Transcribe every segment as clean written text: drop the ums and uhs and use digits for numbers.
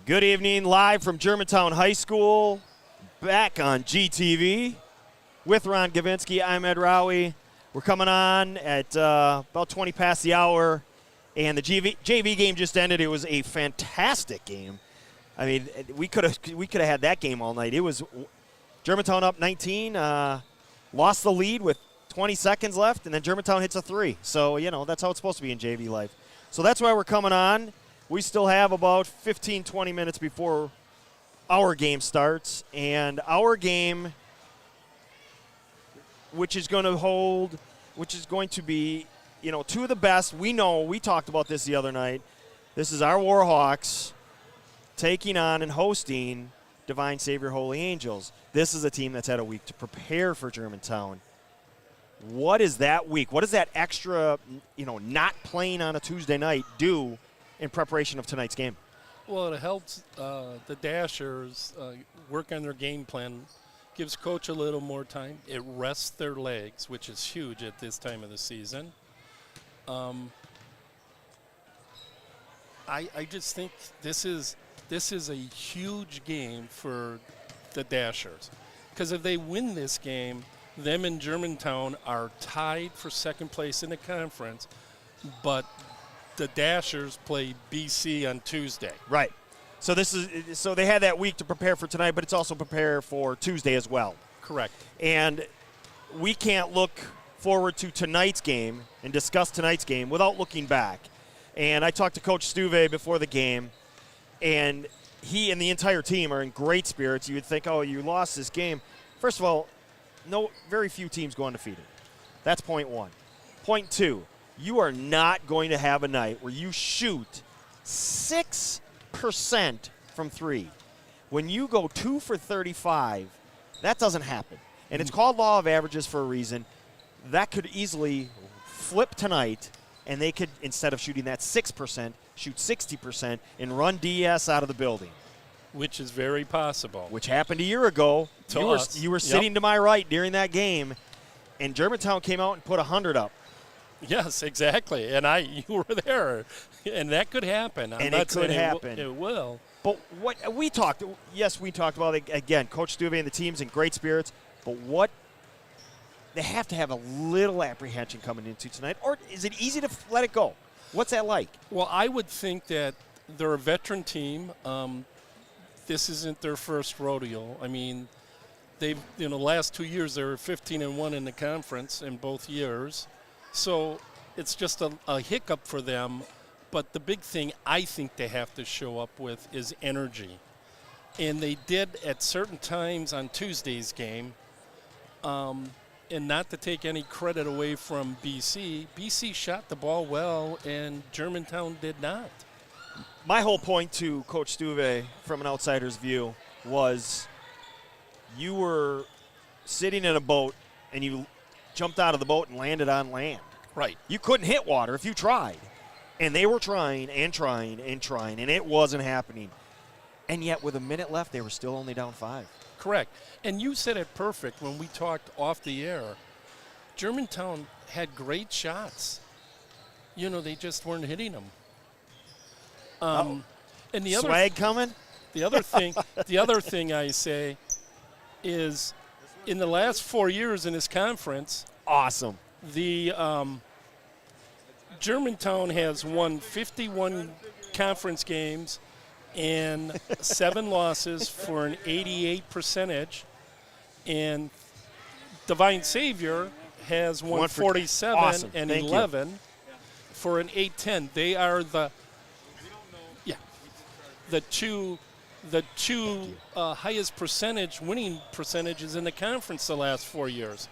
Good evening, live from Germantown High School, back on GTV with Ron Gavinsky. I'm Ed Rowie. We're coming on at about 20 past the hour, and the JV game just ended. It was a fantastic game. I mean, we could have had that game all night. It was Germantown up 19, lost the lead with 20 seconds left, and then Germantown hits a three. So, you know, that's how it's supposed to be in JV life. So that's why we're coming on. We still have about 15, 20 minutes before our game starts. And our game, which is going to be, you know, two of the best. We know, we talked about this the other night. This is our Warhawks taking on and hosting Divine Savior Holy Angels. This is a team that's had a week to prepare for Germantown. What is that week? What does that extra, you know, not playing on a Tuesday night do in preparation of tonight's game? Well, it helps the Dashers work on their game plan, gives coach a little more time. It rests their legs, which is huge at this time of the season. I just think this is a huge game for the Dashers, because if they win this game, them and Germantown are tied for second place in the conference, but the Dashers play BC on Tuesday. Right. So they had that week to prepare for tonight, but it's also prepare for Tuesday as well. Correct. And we can't look forward to tonight's game and discuss tonight's game without looking back. And I talked to Coach Stuve before the game, and he and the entire team are in great spirits. You would think, oh, you lost this game. First of all, very few teams go undefeated. That's point one. Point two, you are not going to have a night where you shoot 6% from three. When you go 2 for 35, that doesn't happen. And it's called law of averages for a reason. That could easily flip tonight, and they could, instead of shooting that 6%, shoot 60% and run DS out of the building. Which is very possible. Which happened a year ago. You were sitting to my right during that game, and Germantown came out and put 100 up. Yes, exactly. And you were there. And that could happen. And it could happen. It will. But what we talked about it again. Coach Stuve and the team's in great spirits. But they have to have a little apprehension coming into tonight, or is it easy to let it go? What's that like? Well, I would think that they're a veteran team. This isn't their first rodeo. I mean, the last 2 years they were 15-1 in the conference in both years. So it's just a hiccup for them. But the big thing I think they have to show up with is energy. And they did at certain times on Tuesday's game. And not to take any credit away from BC, BC shot the ball well and Germantown did not. My whole point to Coach Stuve from an outsider's view was you were sitting in a boat and you jumped out of the boat and landed on land. Right. You couldn't hit water if you tried. And they were trying and trying and trying, and it wasn't happening. And yet with a minute left, they were still only down 5. Correct. And you said it perfect when we talked off the air. Germantown had great shots. You know, they just weren't hitting them. And the other swag coming? The other thing I say is in the last 4 years in this conference, awesome. The Germantown has won 51 conference games and 7 losses for an 88%. And Divine Savior has won 47 awesome. and Thank 11 you. for an 810. They are the two highest winning percentages in the conference the last 4 years.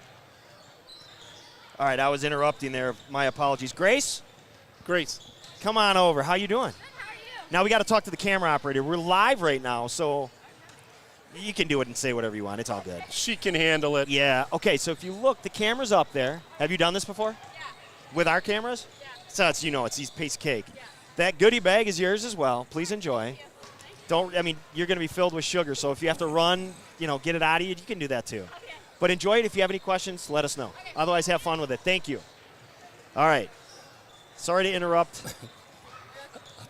All right, I was interrupting there. My apologies. Grace, come on over. How you doing? Good, how are you? Now we got to talk to the camera operator. We're live right now, so you can do it and say whatever you want. It's all good. She can handle it. Yeah. Okay, so if you look, the camera's up there. Have you done this before? Yeah. With our cameras? Yeah. So it's, it's these piece of cake. Yeah. That goodie bag is yours as well. Please enjoy. You're going to be filled with sugar, so if you have to run, get it out of you can do that too. Okay. But enjoy it. If you have any questions, let us know. Okay. Otherwise, have fun with it. Thank you. All right. Sorry to interrupt.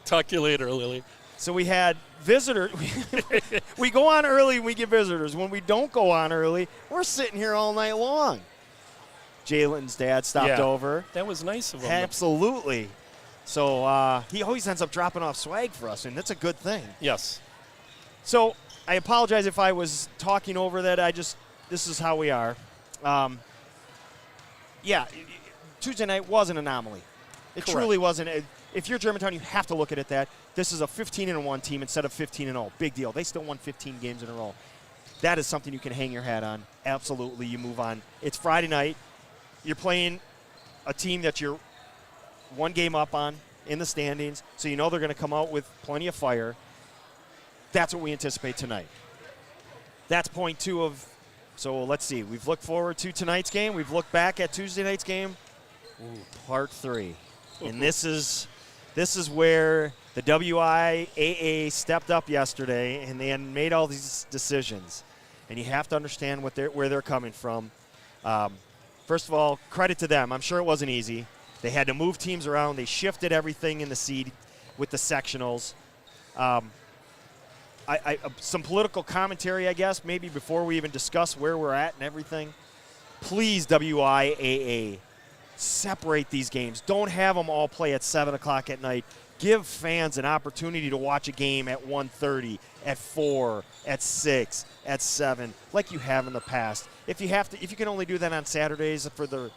Talk to you later, Lily. So we had visitors. We go on early and we get visitors. When we don't go on early, we're sitting here all night long. Jalen's dad stopped over. That was nice of him. Absolutely. So he always ends up dropping off swag for us, and that's a good thing. Yes. So I apologize if I was talking over that. This is how we are. Tuesday night was an anomaly. It Correct. truly wasn't. If you're Germantown, you have to look at it that this is a 15-1 team instead of 15-0. Big deal. They still won 15 games in a row. That is something you can hang your hat on. Absolutely, you move on. It's Friday night. You're playing a team that you're one game up on in the standings, so you know they're going to come out with plenty of fire. That's what we anticipate tonight. That's point 2 of. So let's see. We've looked forward to tonight's game. We've looked back at Tuesday night's game. Part 3. And this is where the WIAA stepped up yesterday, and they had made all these decisions. And you have to understand where they're coming from. First of all, credit to them. I'm sure it wasn't easy. They had to move teams around. They shifted everything in the seed with the sectionals. Some political commentary, I guess, maybe before we even discuss where we're at and everything. Please, WIAA, separate these games. Don't have them all play at 7 o'clock at night. Give fans an opportunity to watch a game at 1:30, at 4, at 6, at 7, like you have in the past. If you can only do that on Saturdays for the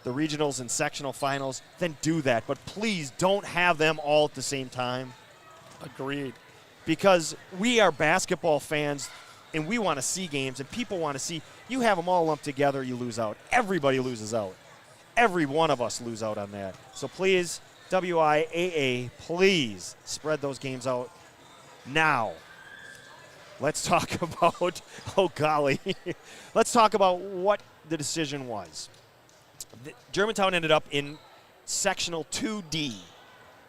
regionals and sectional finals, then do that. But please don't have them all at the same time. Agreed. Because we are basketball fans, and we want to see games, and people want to see. You have them all lumped together, you lose out. Everybody loses out. Every one of us lose out on that. So please, WIAA, please spread those games out now. Let's talk about, oh golly, let's talk about what the decision was. Germantown ended up in sectional 2D,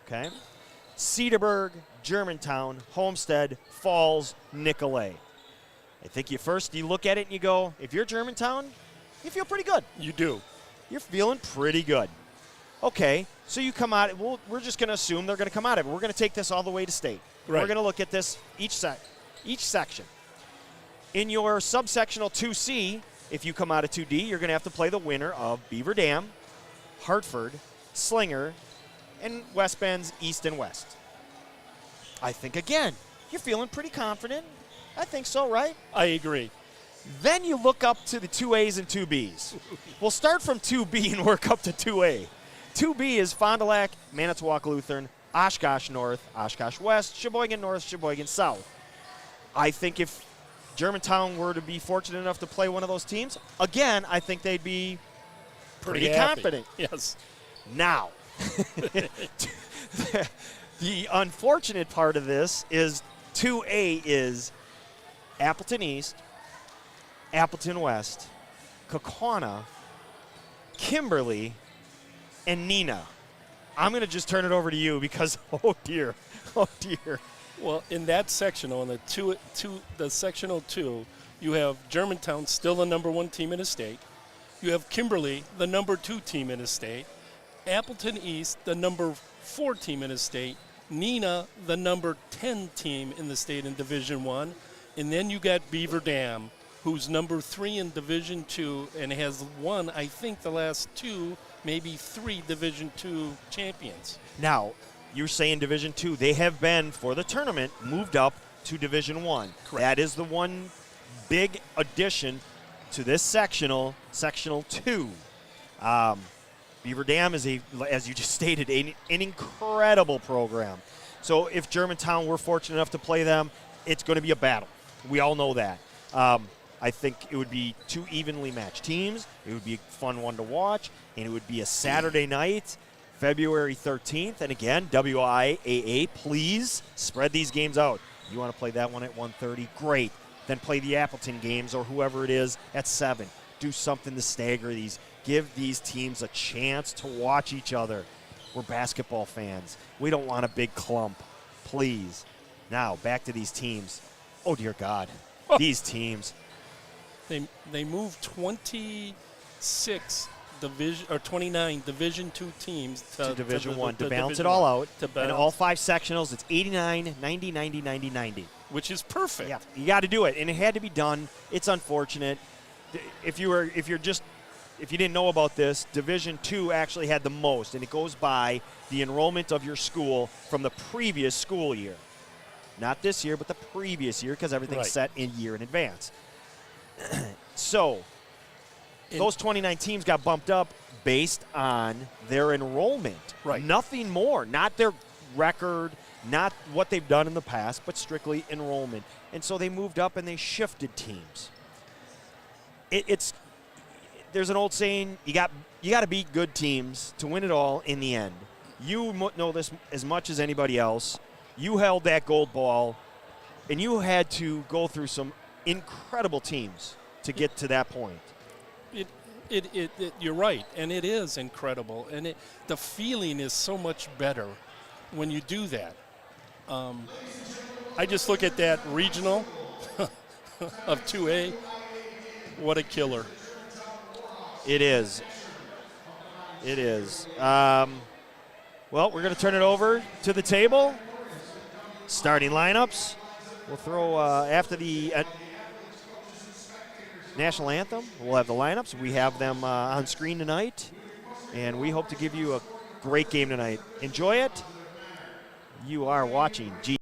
okay? Cedarburg, Germantown, Homestead, Falls, Nicolay. I think you look at it and you go, if you're Germantown, you feel pretty good. You do. You're feeling pretty good. Okay, so you come out. We're just going to assume they're going to come out of it. We're going to take this all the way to state. Right. We're going to look at this each section. In your subsectional 2C, if you come out of 2D, you're going to have to play the winner of Beaver Dam, Hartford, Slinger, and West Bend's East and West. I think, again, you're feeling pretty confident. I think so, right? I agree. Then you look up to the 2As and 2Bs. We'll start from 2B and work up to 2A. 2B is Fond du Lac, Manitowoc Lutheran, Oshkosh North, Oshkosh West, Sheboygan North, Sheboygan South. I think if Germantown were to be fortunate enough to play one of those teams, again, I think they'd be pretty confident. Yes. Now, the unfortunate part of this is 2A is Appleton East, Appleton West, Kaukauna, Kimberly, and Neenah. I'm going to just turn it over to you because, oh dear. Well, in that sectional, in the sectional 2, you have Germantown, still the number 1 team in the state. You have Kimberly, the number 2 team in the state. Appleton East, the number 4 team in the state. Neenah, the number 10 team in the state in Division 1. And then you got Beaver Dam, who's number 3 in Division 2 and has won, I think, the last 2, maybe 3 Division 2 champions. Now, you're saying Division 2. They have been, for the tournament, moved up to Division 1. Correct. That is the one big addition to this sectional 2. Beaver Dam is, as you just stated, an incredible program. So if Germantown were fortunate enough to play them, it's going to be a battle. We all know that. I think it would be 2 evenly matched teams. It would be a fun one to watch, and it would be a Saturday night, February 13th. And again, WIAA, please spread these games out. You want to play that one at 1:30? Great. Then play the Appleton games or whoever it is at 7. Do something to stagger these. Give these teams a chance to watch each other. We're basketball fans. We don't want a big clump. Please. Now, back to these teams. Oh, dear God. These teams. They moved 26 29 Division II teams to Division I to balance it all out. And all 5 sectionals, it's 89, 90, 90, 90, 90. Which is perfect. Yeah, you got to do it, and it had to be done. It's unfortunate. If you didn't know about this, Division II actually had the most, and it goes by the enrollment of your school from the previous school year. Not this year, but the previous year, because everything's set in year in advance. So those 29 teams got bumped up based on their enrollment. Right. Nothing more. Not their record, not what they've done in the past, but strictly enrollment. And so they moved up and they shifted teams. There's an old saying, you got to beat good teams to win it all in the end. You know this as much as anybody else. You held that gold ball, and you had to go through some incredible teams to get to that point. You're right, and it is incredible, and the feeling is so much better when you do that. I just look at that regional of 2A. What a killer! It is. It is. Well, we're going to turn it over to the table. Starting lineups. We'll throw after the national anthem. We'll have the lineups. We have them on screen tonight, and we hope to give you a great game tonight. Enjoy it. You are watching G.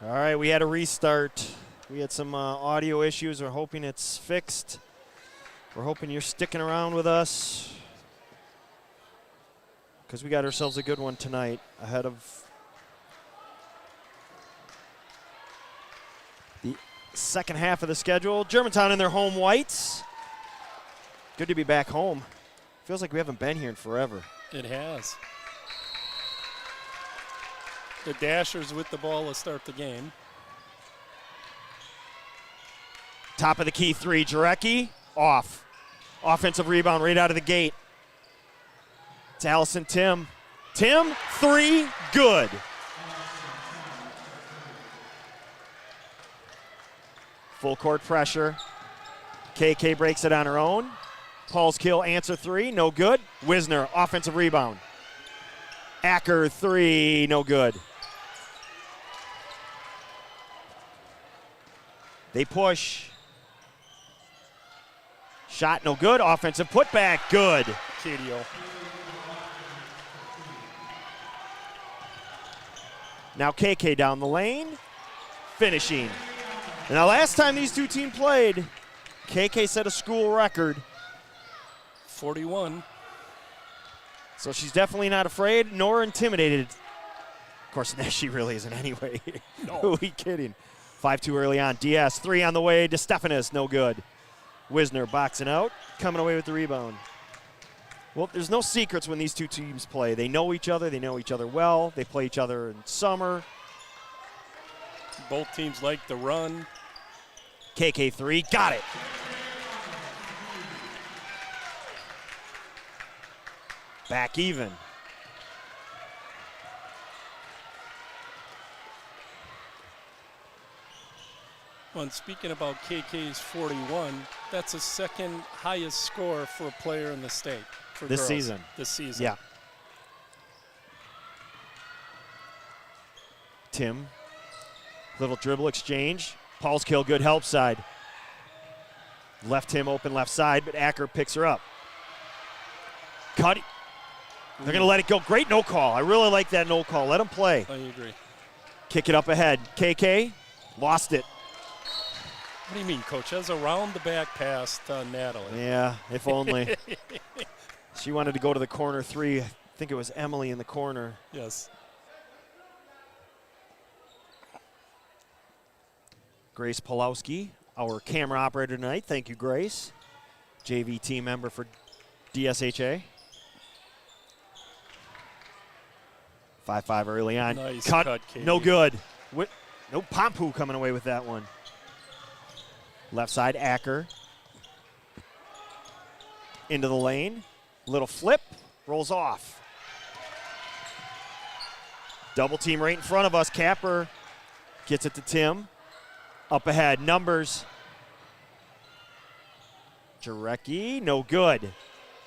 All right, we had a restart. We had some audio issues. We're hoping it's fixed. We're hoping you're sticking around with us because we got ourselves a good one tonight ahead of the second half of the schedule. Germantown in their home whites. Good to be back home. Feels like we haven't been here in forever. It has. The Dashers with the ball to start the game. Top of the key three, Jarecki, off. Offensive rebound right out of the gate. It's Allison Tim. Tim, three, good. Full court pressure. KK breaks it on her own. Paul's kill, answer three, no good. Wisner, offensive rebound. Acker, three, no good. They push. Shot, no good. Offensive putback, good. KDO. Now KK down the lane, finishing. Now last time these two teams played, KK set a school record. 41. So she's definitely not afraid nor intimidated. Of course, she really isn't anyway. No. Who are we kidding? 5-2 early on. DS, 3 on the way to Stephanus, no good. Wisner boxing out, coming away with the rebound. Well, there's no secrets when these two teams play. They know each other well. They play each other in summer. Both teams like to run. KK3, got it. Back even. Well, and speaking about KK's 41, that's the second highest score for a player in the state for This girls. season. This season. Yeah. Tim, little dribble exchange. Paul's kill, good help side. Left Tim open left side, but Acker picks her up. Cut. They're going to let it go. Great no call. I really like that no call. Let them play. I agree. Kick it up ahead. KK lost it. What do you mean, Coach? That's a round-the-back pass to Natalie. Yeah, if only. She wanted to go to the corner three. I think it was Emily in the corner. Yes. Grace Pulowski, our camera operator tonight. Thank you, Grace. JV team member for DSHA. 5-5 early on. Nice cut Katie. no good. No Pompu coming away with that one. Left side, Acker. Into the lane. Little flip, rolls off. Double team right in front of us. Capper gets it to Tim. Up ahead, numbers. Jarecki, no good.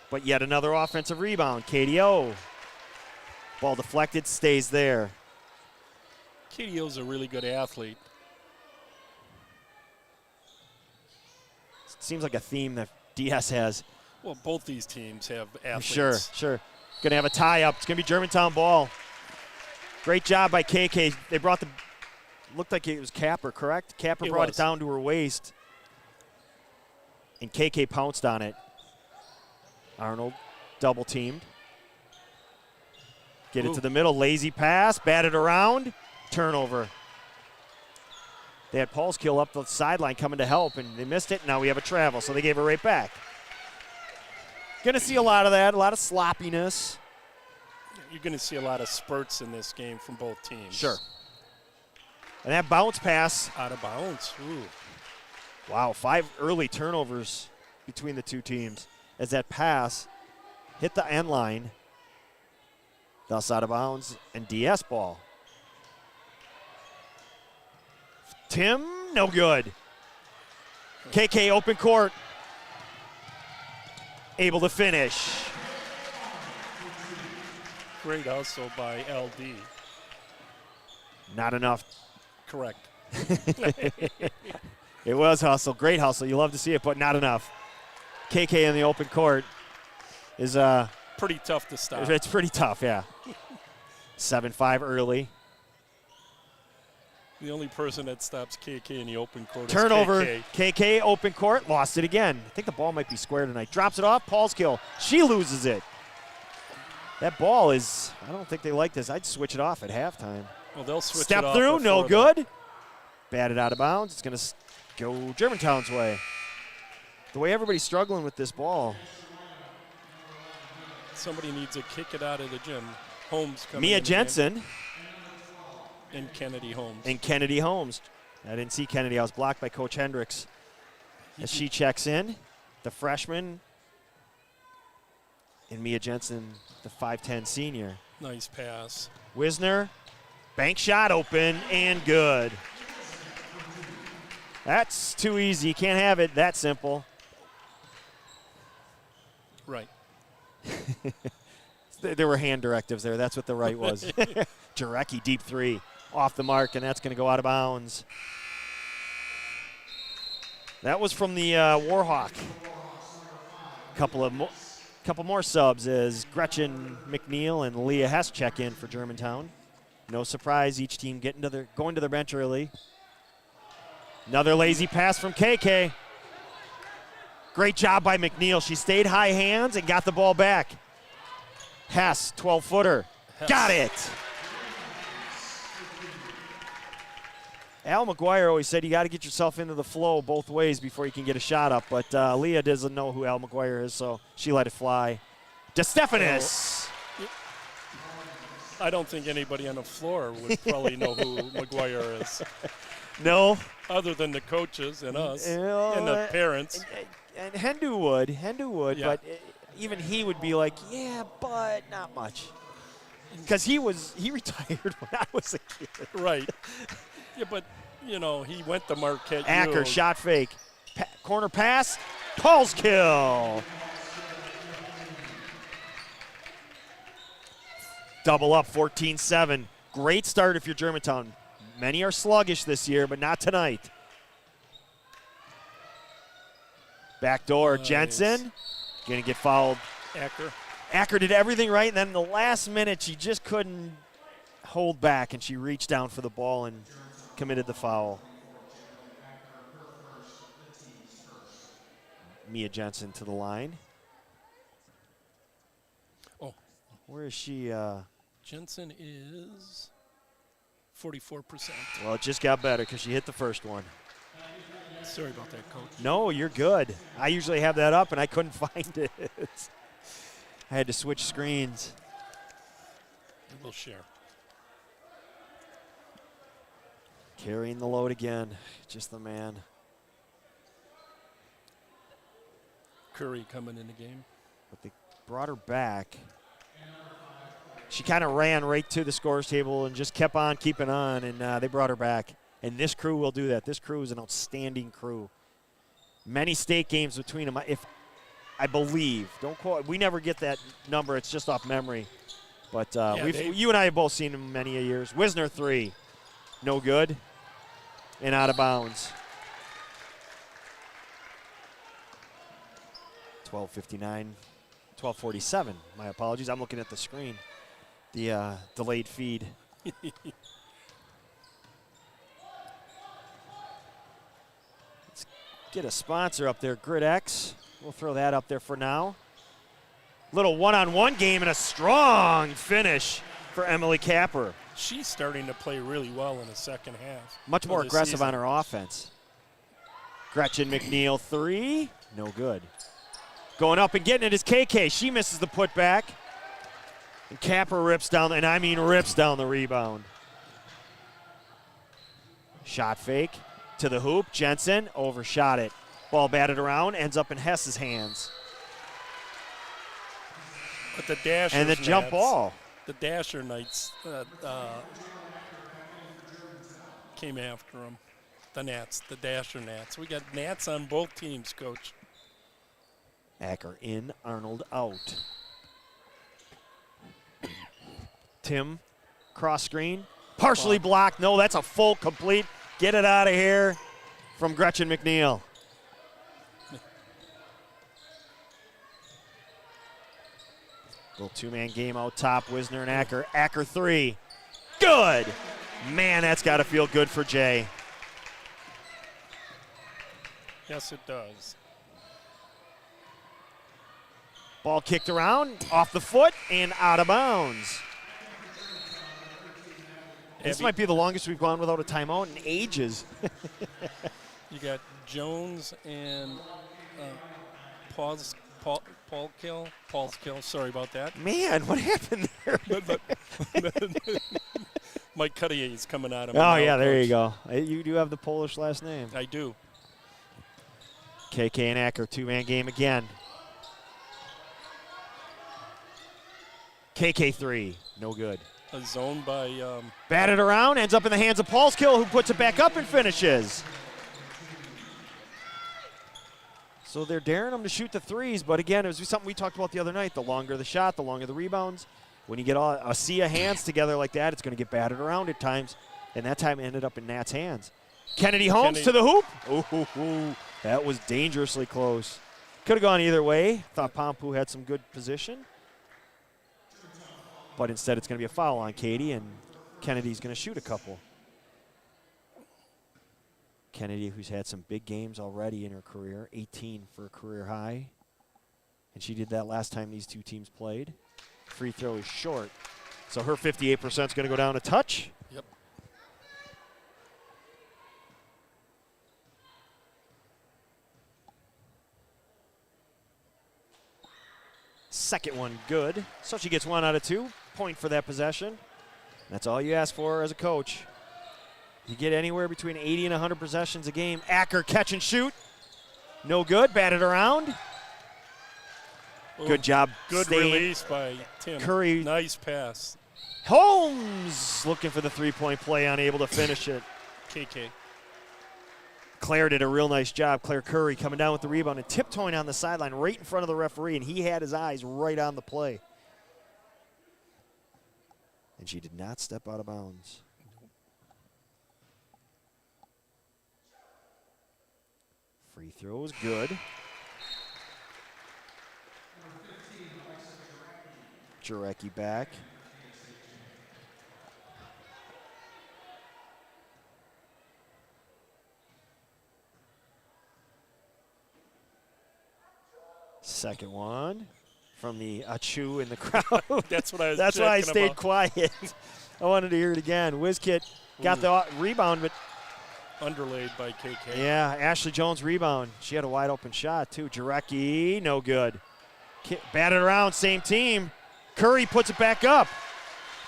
But yet another offensive rebound. KDO. Ball deflected, stays there. KDO's a really good athlete. Seems like a theme that DS has. Well, both these teams have athletes. Sure. Going to have a tie-up. It's going to be Germantown ball. Great job by KK. They brought the, looked like it was Capper, correct? Capper brought it down to her waist. And KK pounced on it. Arnold double teamed. Get it to the middle, lazy pass, batted around, turnover. They had Paul's kill up the sideline coming to help, and they missed it. Now we have a travel, so they gave it right back. Going to see a lot of that, a lot of sloppiness. You're going to see a lot of spurts in this game from both teams. Sure. And that bounce pass. Out of bounds. Ooh. Wow, 5 early turnovers between the two teams as that pass hit the end line. Thus out of bounds and DS ball. Tim, no good. KK open court. Able to finish. Great hustle by LD. Not enough. Correct. It was hustle, great hustle. You love to see it, but not enough. KK in the open court is pretty tough to stop. It's pretty tough, yeah. 7-5 early. The only person that stops KK in the open court Turnover. is KK open court, lost it again. I think the ball might be square tonight. Drops it off, Paul's kill. She loses it. That ball is, I don't think they like this. I'd switch it off at halftime. Well, they'll switch Step it off through, no before good. Batted out of bounds. It's going to go Germantown's way. The way everybody's struggling with this ball. Somebody needs to kick it out of the gym. Holmes coming Mia in Jensen. And Kennedy Holmes. And Kennedy Holmes. I didn't see Kennedy. I was blocked by Coach Hendricks. As she checks in, the freshman. And Mia Jensen, the 5'10 senior. Nice pass. Wisner, bank shot open and good. That's too easy. You can't have it that simple. Right. There were hand directives there. That's what the right was. Jarecki, deep three. Off the mark, and that's going to go out of bounds. That was from the Warhawk. Couple more subs as Gretchen McNeil and Leah Hess check in for Germantown. No surprise, each team going to their bench early. Another lazy pass from KK. Great job by McNeil. She stayed high hands and got the ball back. Hess, 12-footer. Got it. Al McGuire always said you got to get yourself into the flow both ways before you can get a shot up, but Leah doesn't know who Al McGuire is, so she let it fly. DeStefanis. I don't think anybody on the floor would probably know who McGuire is. No. Other than the coaches and us and the parents. And Hendu would, Yeah. but even he would be like, yeah, but not much. Because he retired when I was a kid. Right. Yeah, but, you know, he went to Marquette. Acker, shot fake. Corner pass, Paul's kill. Double up, 14-7. Great start if you're Germantown. Many are sluggish this year, but not tonight. Backdoor, Nice. Jensen. Going to get fouled. Acker. Acker did everything right, and then in the last minute, she just couldn't hold back, and she reached down for the ball and committed the foul. Mia Jensen to the line. Oh. Where is she? Jensen is 44%. Well, it just got better because she hit the first one. Sorry about that, Coach. No, you're good. I usually have that up, and I couldn't find it. I had to switch screens. We'll share. Carrying the load again. Just the man. Curry coming in the game. But they brought her back. She kind of ran right to the scores table and just kept on keeping on, and they brought her back. And this crew will do that. This crew is an outstanding crew. Many state games between them. If I believe, don't quote. We never get that number. It's just off memory. But you and I have both seen them many a years. Wisner 3, no good, and out of bounds. 12:59, 12:47. My apologies. I'm looking at the screen. The delayed feed. Let's get a sponsor up there, GridX. We'll throw that up there for now. Little one-on-one game and a strong finish for Emily Capper. She's starting to play really well in the second half. Much more aggressive season. on her offense. Gretchen McNeil 3, no good. Going up and getting it is KK. She misses the putback. And Capper rips down, and I mean rips down the rebound. Shot fake to the hoop. Jensen overshot it. Ball batted around, ends up in Hess's hands. But the Dashers And the jump ball. The Dasher Knights came after them. The Nats, the Dasher Nats. We got Nats on both teams, Coach. Acker in, Arnold out. Tim, cross screen, partially blocked. No, that's a full complete. Get it out of here from Gretchen McNeil. Little two-man game out top, Wisner and Acker. Acker 3, good. Man, that's got to feel good for Jay. Yes, it does. Ball kicked around, off the foot, and out of bounds. This might be the longest we've gone without a timeout in ages. You got Jones and Paul's kill. Sorry about that. Man, what happened there? Mike Cuttier is coming out of Oh, yeah, there you go. You do have the Polish last name. I do. KK and Acker, two-man game again. KK 3, no good. A zone by Batted around, ends up in the hands of Paulskill, who puts it back up and finishes. So they're daring them to shoot the threes, but again, it was something we talked about the other night. The longer the shot, the longer the rebounds. When you get a sea of hands together like that, it's going to get batted around at times, and that time it ended up in Nat's hands. Kennedy Holmes to the hoop. Ooh, that was dangerously close. Could have gone either way. Thought Pompu had some good position. But instead it's going to be a foul on Katie, and Kennedy's going to shoot a couple. Kennedy, who's had some big games already in her career, 18 for a career high. And she did that last time these two teams played. Free throw is short. So her 58% is going to go down a touch. Yep. Second one good. So she gets 1 out of 2. Point for that possession. That's all you ask for as a coach. You get anywhere between 80 and 100 possessions a game. Acker catch and shoot. No good. Batted around. Ooh, Good job. Good release by Tim. Curry. Nice pass. Holmes looking for the three-point play, unable to finish it. KK. Claire did a real nice job. Claire Curry coming down with the rebound and tiptoeing on the sideline right in front of the referee, and he had his eyes right on the play. And she did not step out of bounds. Free throw is good. Jarecki back. Second one from the Achu in the crowd. That's what I was That's why I stayed about. quiet. I wanted to hear it again. Wizkid got the rebound, but underlaid by KK. yeah, Ashley Jones rebound. She had a wide open shot too. Jarecki, no good. Batted around, same team. Curry puts it back up.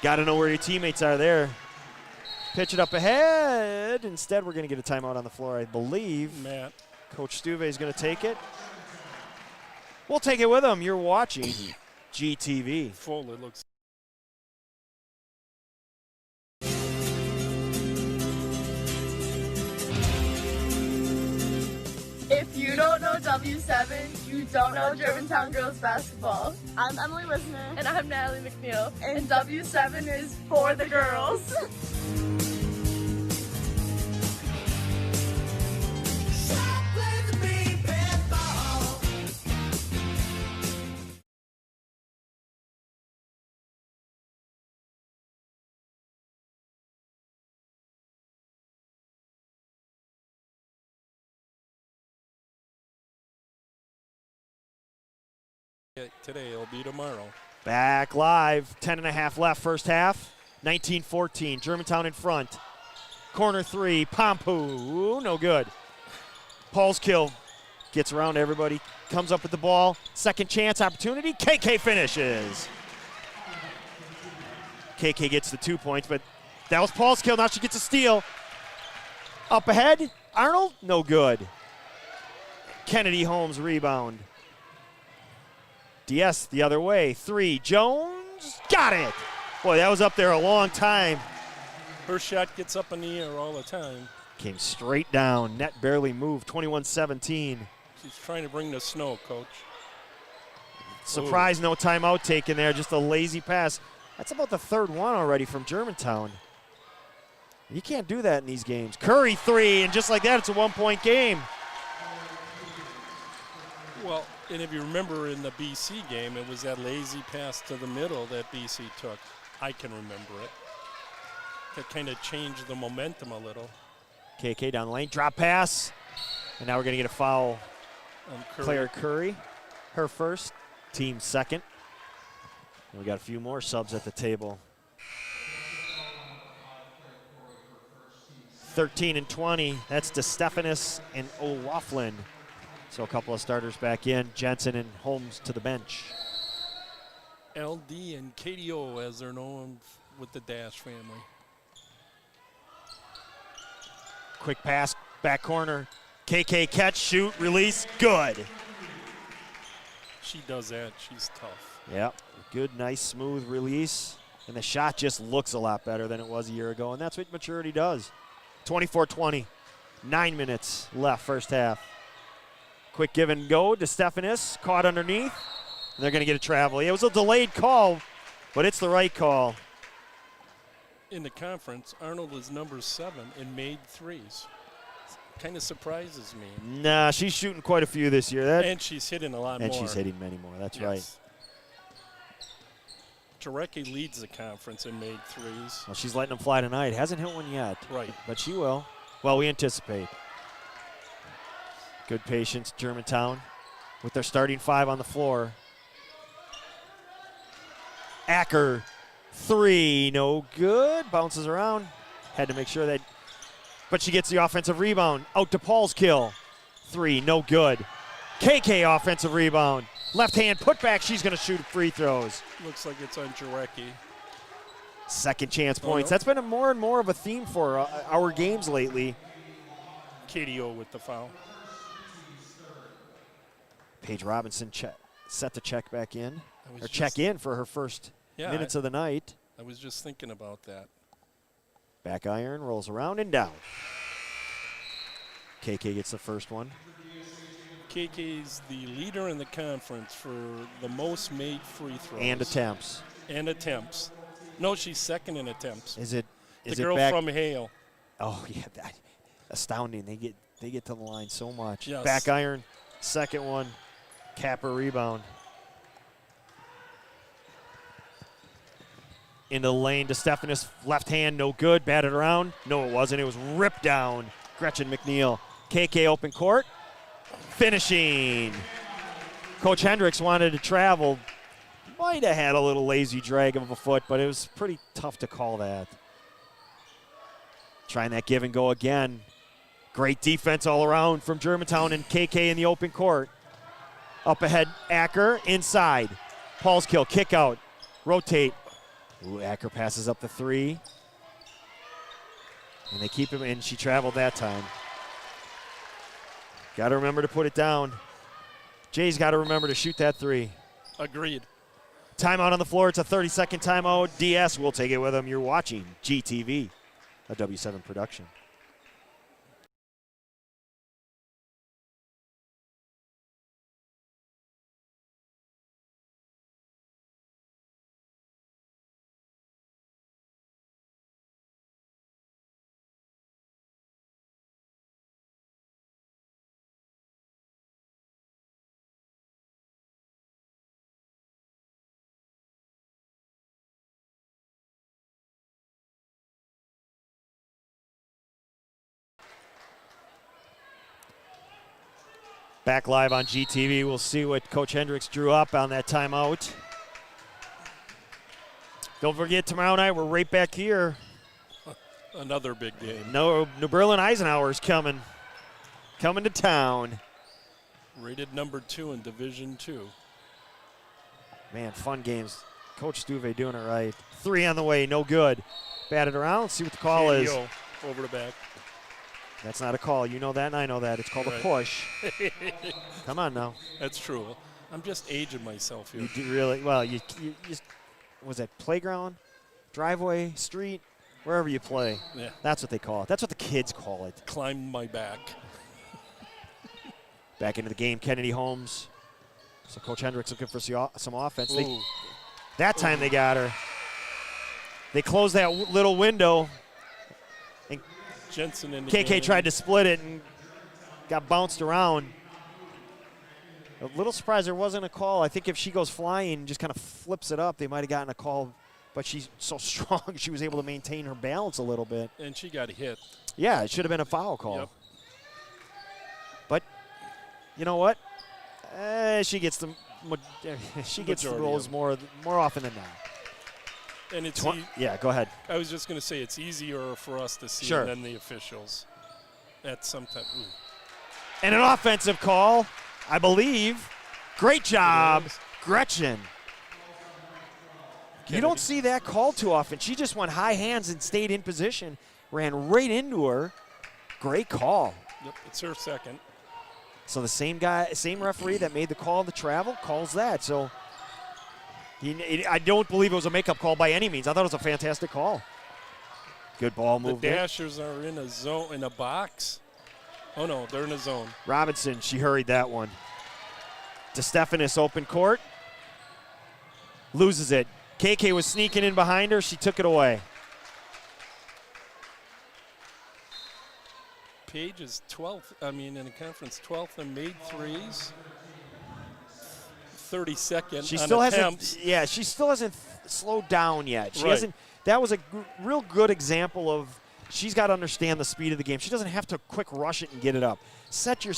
Got to know where your teammates are there. Pitch it up ahead. Instead, we're going to get a timeout on the floor, I believe. Matt. Coach Stuve is going to take it. We'll take it with him. You're watching GTV. Full, it looks. If you don't know W7, you don't know Germantown girls basketball. I'm Emily Wisner. And I'm Natalie McNeil. And W7 is for the girls. Today, it'll be tomorrow. Back live. 10.5 left first half. 19-14. Germantown in front. Corner three. Pompu. No good. Paul's kill. Gets around everybody. Comes up with the ball. Second chance opportunity. KK finishes. KK gets the 2 points, but that was Paul's kill. Now she gets a steal. Up ahead. Arnold. No good. Kennedy Holmes rebound. DS the other way. 3. Jones. Got it. Boy, that was up there a long time. Her shot gets up in the air all the time. Came straight down. Net barely moved. 21-17. She's trying to bring the snow, Coach. Surprise, no timeout taken there. Just a lazy pass. That's about the third one already from Germantown. You can't do that in these games. Curry 3, and just like that, it's a 1-point game. Well, and if you remember in the BC game, it was that lazy pass to the middle that BC took. I can remember it. That kind of changed the momentum a little. KK down the lane, drop pass. And now we're going to get a foul. Claire Curry, her first, team second. And we got a few more subs at the table. 13 and 20, that's DeStephanis and O'Laughlin. So a couple of starters back in, Jensen and Holmes to the bench. LD and KDO, as they're known with the Dash family. Quick pass, back corner. KK catch, shoot, release, good. She does that, she's tough. Yep, good, nice, smooth release. And the shot just looks a lot better than it was a year ago, and that's what maturity does. 24-20, 9 minutes left first half. Quick give and go to Stephanis, caught underneath. And they're going to get a travel. It was a delayed call, but it's the right call. In the conference, Arnold is number 7 and made threes. Kind of surprises me. Nah, she's shooting quite a few this year. And she's hitting a lot more. And she's hitting many more, that's right. Jarecki leads the conference in made threes. Well, she's letting them fly tonight. Hasn't hit one yet. Right. But she will. Well, we anticipate. Good patience, Germantown, with their starting 5 on the floor. Acker, 3, no good. Bounces around. Had to make sure that, but she gets the offensive rebound. Out to Paul's kill. 3, no good. KK offensive rebound. Left hand putback. She's going to shoot free throws. Looks like it's on Jarecki. Second chance points. no. That's been more and more of a theme for our games lately. KDO with the foul. Paige Robinson set the check back in, or just- check in for her first minutes of the night. I was just thinking about that. Back iron, rolls around and down. KK gets the first one. KK's the leader in the conference for the most made free throws. And attempts. And attempts. No, she's second in attempts. Is it the girl back? from Hale. Oh, yeah, that, astounding. They get to the line so much. Yes. Back iron, second one, Capper rebound. Into the lane to Stephanus, left hand, no good, batted around. No, it wasn't. It was ripped down. Gretchen McNeil. KK open court, finishing. Coach Hendricks wanted to travel. Might have had a little lazy drag of a foot, but it was pretty tough to call that. Trying that give and go again. Great defense all around from Germantown and KK in the open court. Up ahead, Acker, inside. Paul's kill, kick out, rotate. Ooh, Acker passes up the 3. And they keep him in. She traveled that time. Got to remember to put it down. Jay's got to remember to shoot that 3. Agreed. Timeout on the floor. It's a 30-second timeout. DS will take it with them. You're watching GTV, a W7 production. Back live on GTV. We'll see what Coach Hendricks drew up on that timeout. Don't forget, tomorrow night we're right back here. Another big game. No, New Berlin Eisenhower's coming to town. Rated number 2 in Division 2. Man, fun games. Coach Stuve doing it right. 3 on the way, no good. Batted around, see what the call is. Over the back. That's not a call. You know that, and I know that. It's called a push. Come on now. That's true. I'm just aging myself here. You do really well. You was that playground, driveway, street, wherever you play. Yeah. That's what they call it. That's what the kids call it. Climb my back. Back into the game, Kennedy Holmes. So Coach Hendricks looking for some offense. That time they got her. They closed that little window. And Jensen in the KK game. tried to split it and got bounced around. A little surprised there wasn't a call. I think if she goes flying and just kind of flips it up, they might have gotten a call. But she's so strong, she was able to maintain her balance a little bit. And she got hit. Yeah, it should have been a foul call. Yep. But you know what? She gets the rolls more often than not. And it's yeah, go ahead. I was just going to say it's easier for us to see than the officials. At some time. And an offensive call, I believe. Great job, Gretchen. Kennedy. You don't see that call too often. She just went high hands and stayed in position, ran right into her. Great call. Yep, it's her second. So the same referee that made the call on the travel calls that. So I don't believe it was a makeup call by any means. I thought it was a fantastic call. Good ball movement. The Dashers are in a zone, in a box. Oh, no, they're in a zone. Robinson, she hurried that one. To Stephanus, open court. Loses it. KK was sneaking in behind her. She took it away. Paige is 12th, in the conference, 12th in made threes. 32nd She on still attempts. hasn't. Yeah, she still hasn't slowed down yet. She hasn't. That was a real good example of she's got to understand the speed of the game. She doesn't have to quick rush it and get it up. Set your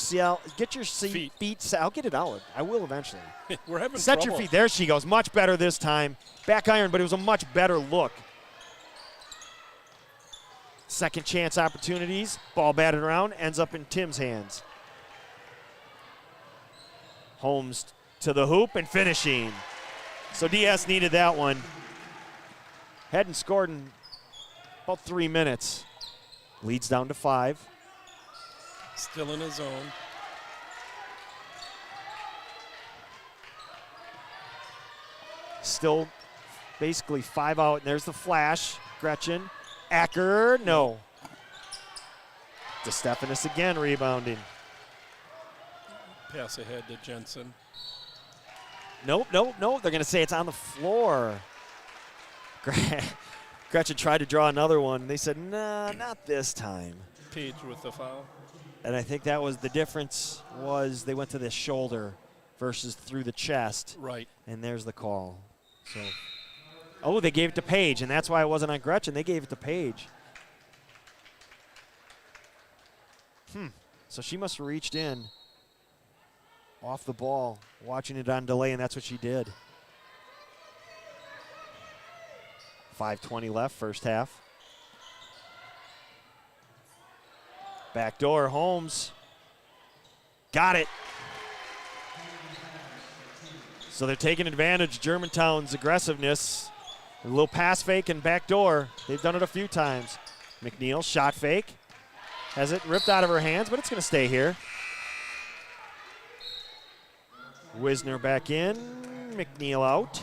get your feet set. I'll get it out. I will eventually. We're having Set trouble. your feet. There she goes. Much better this time. Back iron, but it was a much better look. Second chance opportunities. Ball batted around. Ends up in Tim's hands. Holmes to the hoop and finishing. So DS needed that one. Hadn't scored in about 3 minutes. Leads down to 5. Still in his zone. Still basically 5 out, and there's the flash. Gretchen. Acker, no. DeStephanis again rebounding. Pass ahead to Jensen. Nope. They're going to say it's on the floor. Gretchen tried to draw another one. They said, nah, not this time. Page with the foul. And I think that was the difference was they went to the shoulder versus through the chest. Right. And there's the call. So, oh, they gave it to Page, and that's why it wasn't on Gretchen. They gave it to Page. So she must have reached in off the ball, watching it on delay, and that's what she did. 5:20 left, first half. Backdoor, Holmes. Got it. So they're taking advantage of Germantown's aggressiveness. A little pass fake and backdoor. They've done it a few times. McNeil, shot fake. Has it ripped out of her hands, but it's going to stay here. Wisner back in. McNeil out.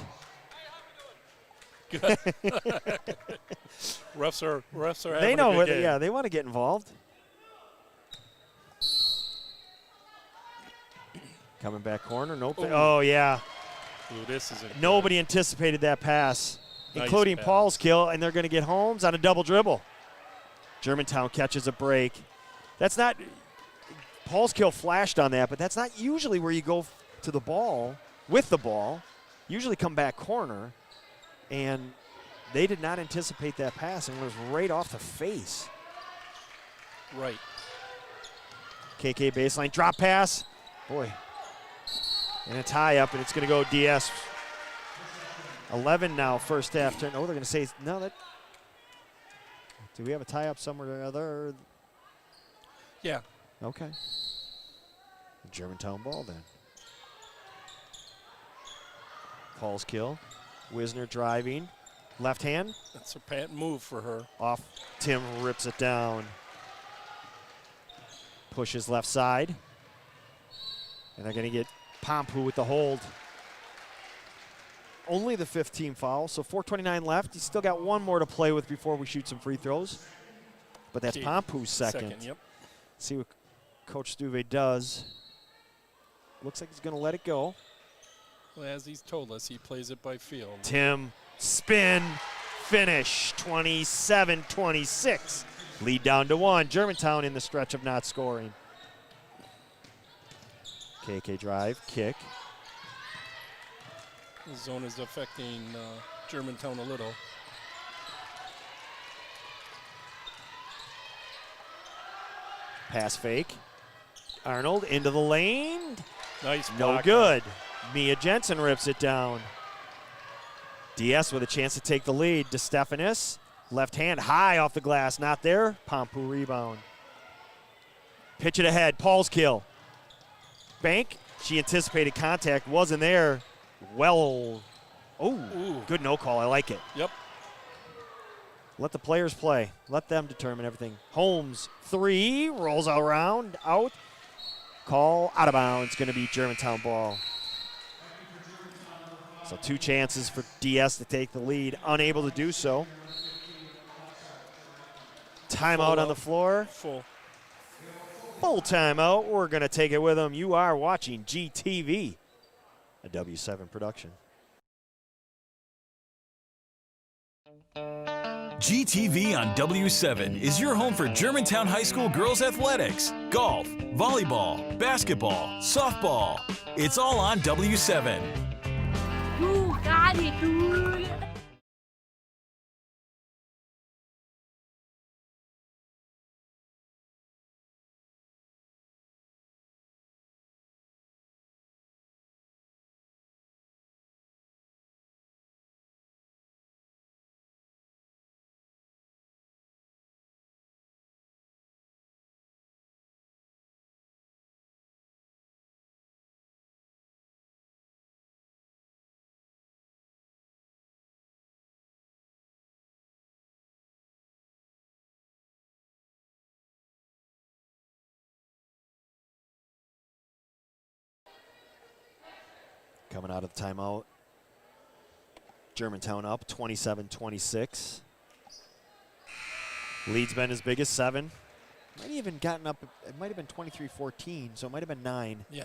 refs are having They know a good what, game. yeah, they want to get involved. Coming back corner, nope. Ooh. Oh, yeah. Ooh, this isn't Nobody anticipated that pass, Nice including pass. Paul's kill, and they're going to get Holmes on a double dribble. Germantown catches a break. That's not – Paul's kill flashed on that, but that's not usually where you go to the ball, with the ball. Usually come back corner, and they did not anticipate that pass, and it was right off the face. Right. KK baseline, drop pass. Boy. And a tie-up, and it's going to go DS. 11 now, first half turn. Oh, they're going to say, no, that. Do we have a tie-up somewhere or other? Yeah. Okay. Germantown ball then. Paul's kill. Wisner driving. Left hand. That's a patent move for her. Off. Tim rips it down. Pushes left side. And they're going to get Pompu with the hold. Only the 15 foul, so 4:29 left. He's still got one more to play with before we shoot some free throws. But that's Pompu's second. Yep. See what Coach Stuve does. Looks like he's going to let it go. Well, as he's told us, he plays it by feel. Tim, spin, finish, 27-26. Lead down to 1. Germantown in the stretch of not scoring. KK drive, kick. The zone is affecting Germantown a little. Pass fake. Arnold into the lane. Nice No block. good. Mia Jensen rips it down. DS with a chance to take the lead. DeStephanis, left hand high off the glass. Not there. Pompu rebound. Pitch it ahead. Paul's kill. Bank. She anticipated contact. Wasn't there. Well. Oh, good no call. I like it. Yep. Let the players play. Let them determine everything. Holmes, 3. Rolls around. Out. Call out of bounds. Going to be Germantown ball. So 2 chances for DS to take the lead. Unable to do so. Timeout on the floor. Full timeout. We're going to take it with them. You are watching GTV, a W7 production. GTV on W7 is your home for Germantown High School girls athletics, golf, volleyball, basketball, softball. It's all on W7. You got it, dude. Coming out of the timeout. Germantown up 27-26. Lead's been as big as 7. Might have even gotten up, it might have been 23-14, so it might have been 9. Yeah.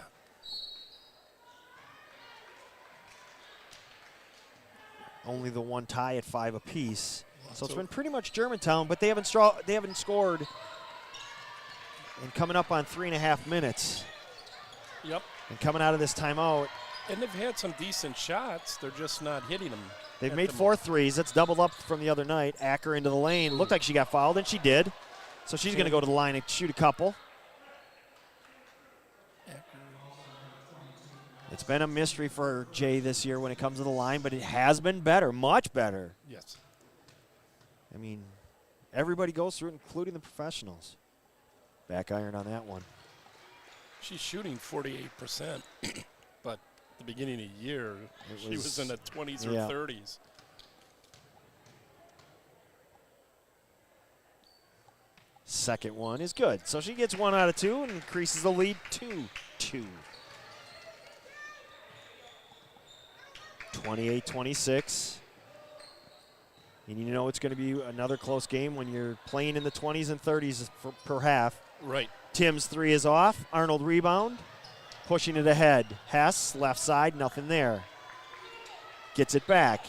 Only the one tie at 5 apiece. So it's been pretty much Germantown, but they haven't scored. And coming up on 3.5 minutes. Yep. And coming out of this timeout. And they've had some decent shots. They're just not hitting them. They've made 4 threes. That's doubled up from the other night. Acker into the lane. Looked like she got fouled, and she did. So she's going to go to the line and shoot a couple. It's been a mystery for Jay this year when it comes to the line, but it has been better, much better. Yes. I mean, everybody goes through it, including the professionals. Back iron on that one. She's shooting 48%, but at the beginning of the year, she was in the 20s or 30s. Second one is good. So she gets 1 out of 2 and increases the lead to 2. 28-26. And you know it's going to be another close game when you're playing in the 20s and 30s per half. Right. Tim's 3 is off. Arnold rebound. Pushing it ahead. Hess, left side, nothing there. Gets it back.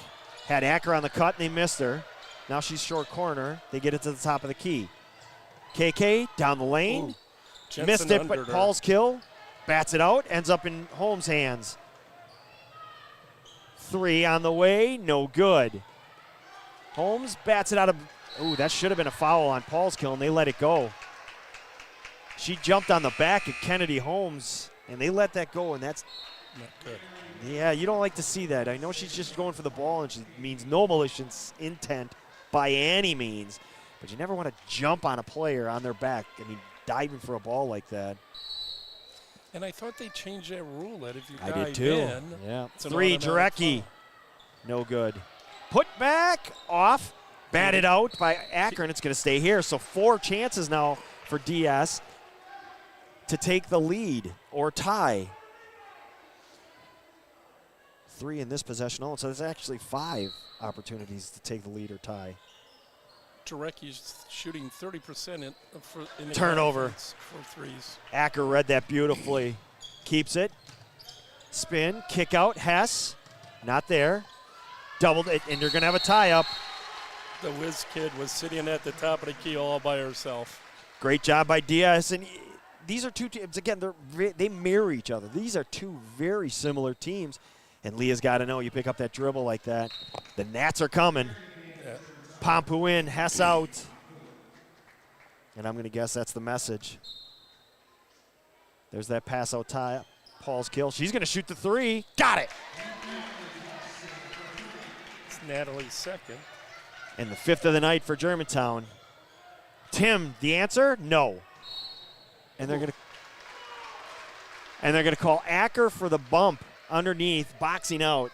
Had Acker on the cut and they missed her. Now she's short corner. They get it to the top of the key. KK down the lane. Ooh, missed it, but Paul's kill. Bats it out. Ends up in Holmes' hands. 3 on the way. No good. Holmes bats it out of. Ooh, that should have been a foul on Paul's kill, and they let it go. She jumped on the back of Kennedy Holmes, and they let that go, and that's not good. Yeah, you don't like to see that. I know she's just going for the ball, and she means no malicious intent by any means, but you never want to jump on a player on their back. I mean, diving for a ball like that. And I thought they changed that rule that if you I dive did too. in, Yeah. it's an 3, automatic Jarecki. foul. No good. Put back, off, batted out by Akron. It's going to stay here. So 4 chances now for DS to take the lead or tie. 3 in this possession alone. So there's actually 5 opportunities to take the lead or tie. Jarecki's shooting 30% in the Turnover. conference for threes. Acker read that beautifully. Keeps it. Spin, kick out, Hess. Not there. Doubled it, and you're going to have a tie-up. The whiz kid was sitting at the top of the key all by herself. Great job by Diaz. And these are 2 teams, again, they mirror each other. These are 2 very similar teams. And Leah's got to know, you pick up that dribble like that. The Nats are coming. Yeah. Pompu in, Hess out. And I'm going to guess that's the message. There's that pass out tie. Paul's kill. She's going to shoot the 3. Got it. It's Natalie's second. And the 5th of the night for Germantown. Tim, the answer? No. And they're going to call Acker for the bump underneath, boxing out.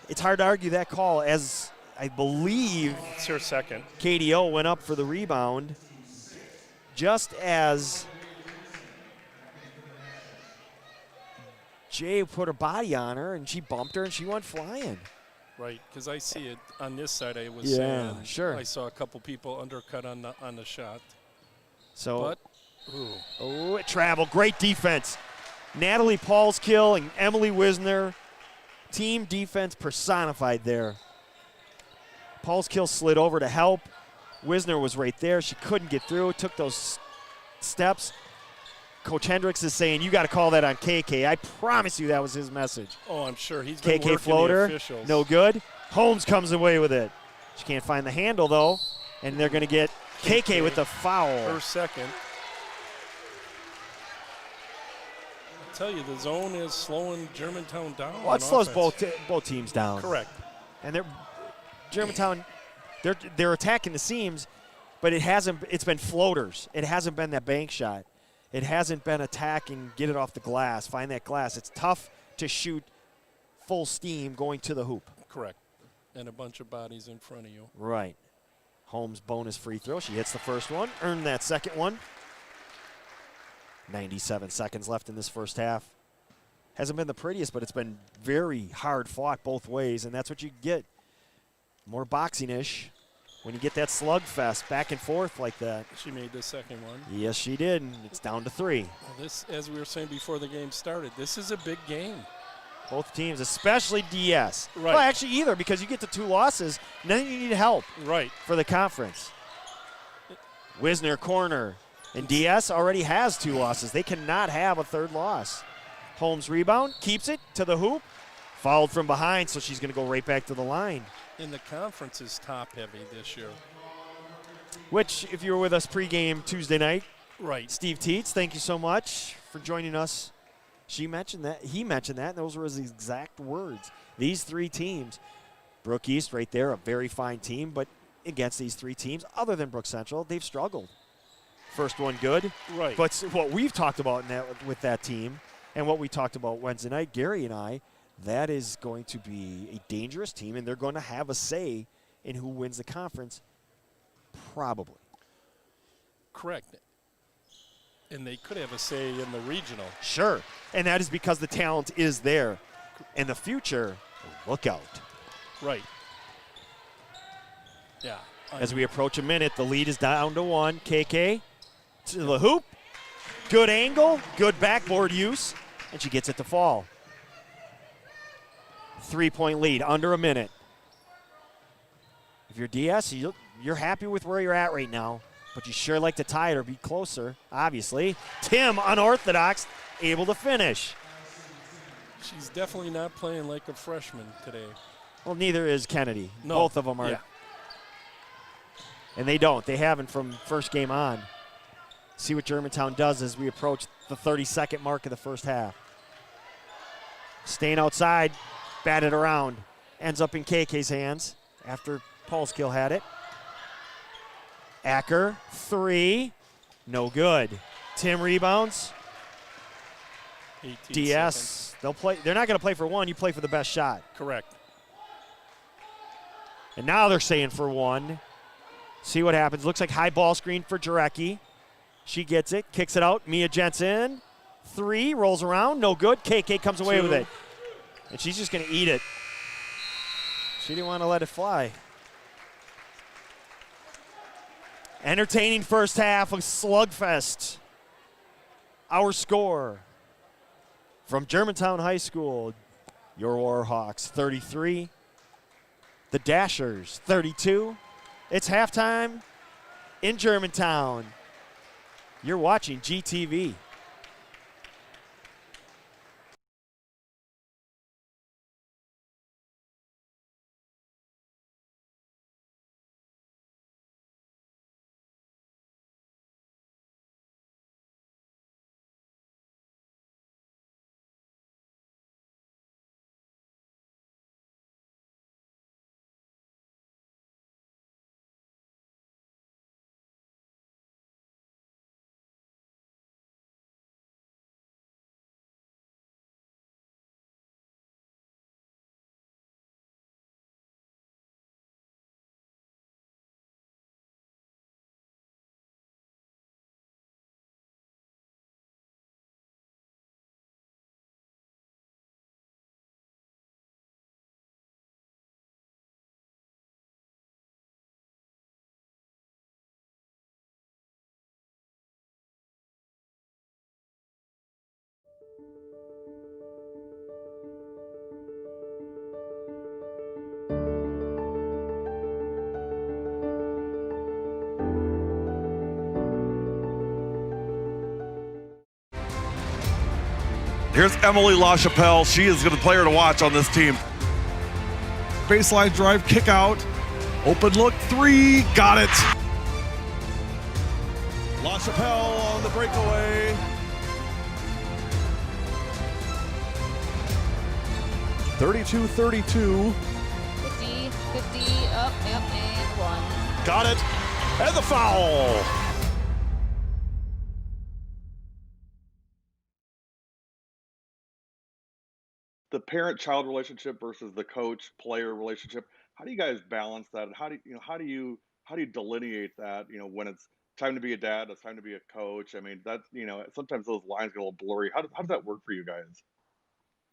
It's hard to argue that call, as I believe It's her second. KDO went up for the rebound just as Jay put her body on her and she bumped her and she went flying. Right, because I see it on this side. I was Yeah, saying sure. I saw a couple people undercut on the shot. So, But ooh, oh, it traveled. Great defense. Natalie Paul's kill and Emily Wisner. Team defense personified there. Paul's kill slid over to help. Wisner was right there. She couldn't get through. Took those steps. Coach Hendricks is saying, you got to call that on KK. I promise you that was his message. oh, I'm sure he's been KK working floater, the officials. no good. Holmes comes away with it. She can't find the handle, though, and they're going to get KK with the foul. Her second. I tell you, the zone is slowing Germantown down. Well, on it slows offense. both teams down. Correct. And Germantown, they're attacking the seams, but it's been floaters. It hasn't been that bank shot. It hasn't been attack and get it off the glass, find that glass. It's tough to shoot full steam going to the hoop. Correct. And a bunch of bodies in front of you. Right. Holmes' bonus free throw. She hits the first one, earned that second one. 97 seconds left in this first half. Hasn't been the prettiest, but it's been very hard fought both ways, and that's what you get. More boxing-ish when you get that slugfest back and forth like that. She made the second one. Yes, she did. And it's down to 3. Well, this, as we were saying before the game started, this is a big game. Both teams, especially DS. Right. Well, actually either, because you get to 2 losses, and then you need help Right. for the conference. Wisner corner. And DS already has 2 losses. They cannot have a 3rd loss. Holmes rebound, keeps it to the hoop. Fouled from behind, so she's going to go right back to the line. And the conference is top-heavy this year. Which, if you were with us pregame Tuesday night, Right. Steve Teets, thank you so much for joining us. She mentioned that. He mentioned that, and those were his exact words. These 3 teams, Brook East right there, a very fine team, but against these 3 teams, other than Brook Central, they've struggled. First one good. Right. But what we've talked about in that, with that team, and what we talked about Wednesday night, Gary and I, that is going to be a dangerous team, and they're going to have a say in who wins the conference, probably. Correct. And they could have a say in the regional. Sure, and that is because the talent is there. In the future, look out. Right. Yeah. As we approach a minute, the lead is down to 1. KK to the hoop. Good angle, good backboard use, and she gets it to fall. 3-point lead, under a minute. If you're DS, you're happy with where you're at right now, but you sure like to tie it or be closer, obviously. Tim, unorthodox, able to finish. She's definitely not playing like a freshman today. Well, neither is Kennedy. No. Both of them are. Yeah. And they don't. They haven't from first game on. See what Germantown does as we approach the 32nd mark of the first half. Staying outside, batted around. Ends up in KK's hands after Paulskill had it. Acker, 3. No good. Tim rebounds. 18 DS, seconds. they'll play. They're not going to play for 1. You play for the best shot. Correct. And now they're saying for 1. See what happens. Looks like high ball screen for Jarecki. She gets it, kicks it out. Mia Jensen, 3, rolls around, no good. KK comes away 2. with it. And she's just going to eat it. She didn't want to let it fly. Entertaining first half of slugfest. Our score from Germantown High School, your Warhawks 33, the Dashers 32. It's halftime in Germantown. You're watching GTV. Here's Emily LaChapelle. She is going to player to watch on this team. Baseline drive, kick out. Open look, 3, got it. LaChapelle on the breakaway. 32-32. 50, 50, up, yep, and 1. Got it. And the foul. The parent-child relationship versus the coach-player relationship. How do you guys balance that? And how do you delineate that? When it's time to be a dad, it's time to be a coach. I mean, that's sometimes those lines get a little blurry. How does that work for you guys?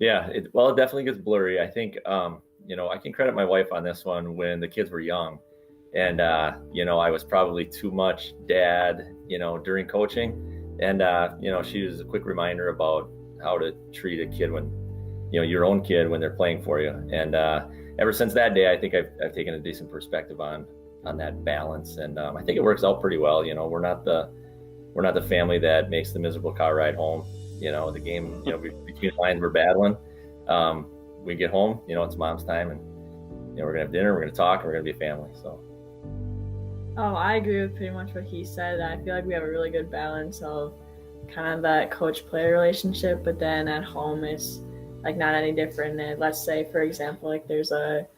Yeah, it definitely gets blurry. I think, I can credit my wife on this one. When the kids were young and, I was probably too much dad, during coaching. And, she was a quick reminder about how to treat a kid when, your own kid when they're playing for you. And ever since that day, I think I've taken a decent perspective on that balance. And I think it works out pretty well. We're not the family that makes the miserable car ride home. The game, between the lines we're battling. We get home, it's mom's time, and we're gonna have dinner, we're gonna talk, and we're gonna be a family. So. I agree with pretty much what he said. I feel like we have a really good balance of kind of that coach-player relationship, but then at home it's like not any different. And let's say, for example, like there's a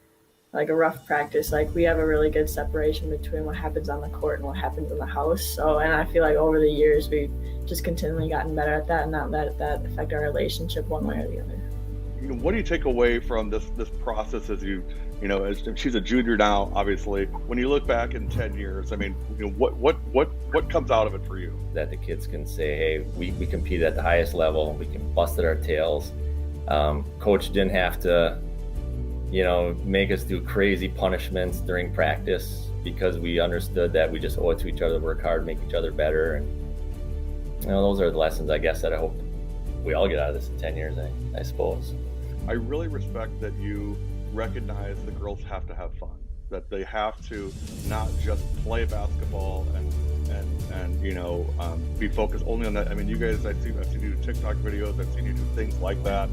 rough practice, like we have a really good separation between what happens on the court and what happens in the house. So, and I feel like over the years we've just continually gotten better at that and not let that affect our relationship one way or the other. What do you take away from this process as as she's a junior now, obviously, when you look back in 10 years, I mean, what comes out of it for you? That the kids can say, hey, we competed at the highest level, we busted our tails. Coach didn't have to, make us do crazy punishments during practice because we understood that we just owe it to each other to work hard, make each other better. And, those are the lessons, I guess, that I hope we all get out of this in 10 years, I suppose. I really respect that you recognize the girls have to have fun, that they have to not just play basketball and be focused only on that. I mean, you guys, I've seen you do TikTok videos, I've seen you do things like that,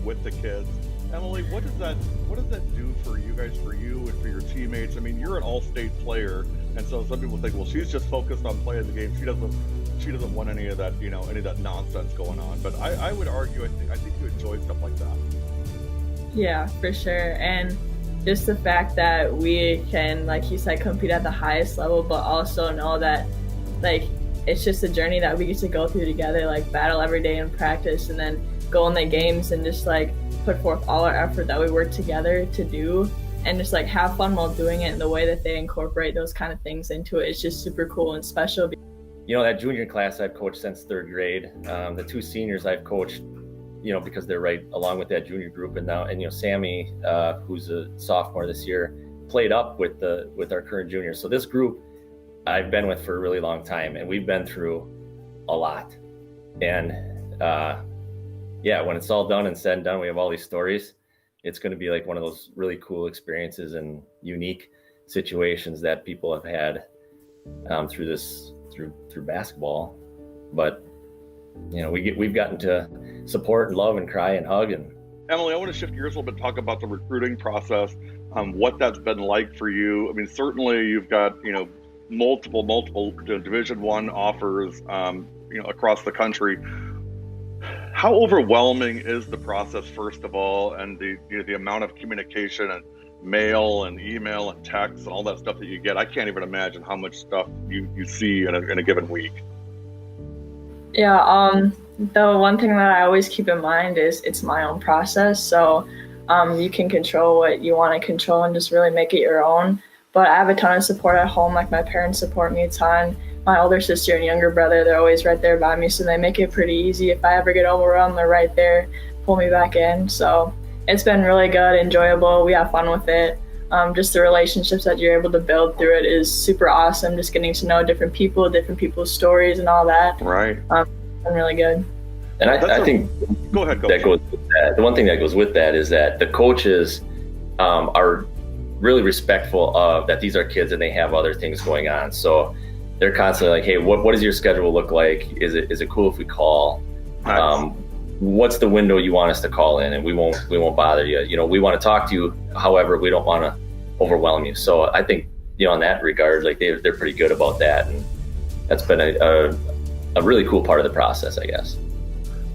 with the kids. Emily, what does that do for you guys, for you and for your teammates? I mean, you're an all-state player, and so some people think, well, she's just focused on playing the game. She doesn't want any of that, any of that nonsense going on. But I would argue, I think you enjoy stuff like that. Yeah, for sure. And just the fact that we can, like he said, compete at the highest level, but also know that, like, it's just a journey that we get to go through together, like battle every day in practice and then go in the games and just like put forth all our effort that we work together to do and just like have fun while doing it. And the way that they incorporate those kind of things into it is just super cool and special. That junior class I've coached since third grade. The two seniors I've coached, because they're right along with that junior group. And Sammy, who's a sophomore this year, played up with our current juniors. So this group I've been with for a really long time, and we've been through a lot. And when it's all done and said and done, we have all these stories. It's going to be like one of those really cool experiences and unique situations that people have had through basketball. But we've gotten to support and love and cry and hug. And Emily, I want to shift gears a little bit, talk about the recruiting process, what that's been like for you. I mean, certainly you've got multiple Division I offers across the country. How overwhelming is the process, first of all, and the amount of communication and mail and email and text and all that stuff that you get? I can't even imagine how much stuff you see in a given week. Yeah, the one thing that I always keep in mind is it's my own process. So you can control what you want to control and just really make it your own. But I have a ton of support at home. Like my parents support me a ton. My older sister and younger brother, they're always right there by me. So they make it pretty easy. If I ever get overwhelmed, they're right there, pull me back in. So it's been really good, enjoyable. We have fun with it. Just the relationships that you're able to build through it is super awesome. Just getting to know different people's stories and all that. Right. It's been really good. And I think go ahead. That goes with that. The one thing that goes with that is that the coaches are really respectful of that these are kids and they have other things going on. So they're constantly like, hey, what does your schedule look like? Is it cool if we call? Nice. What's the window you want us to call in? And we won't bother you. We want to talk to you. However, we don't want to overwhelm you. So I think, in that regard, like they're pretty good about that. And that's been a really cool part of the process, I guess.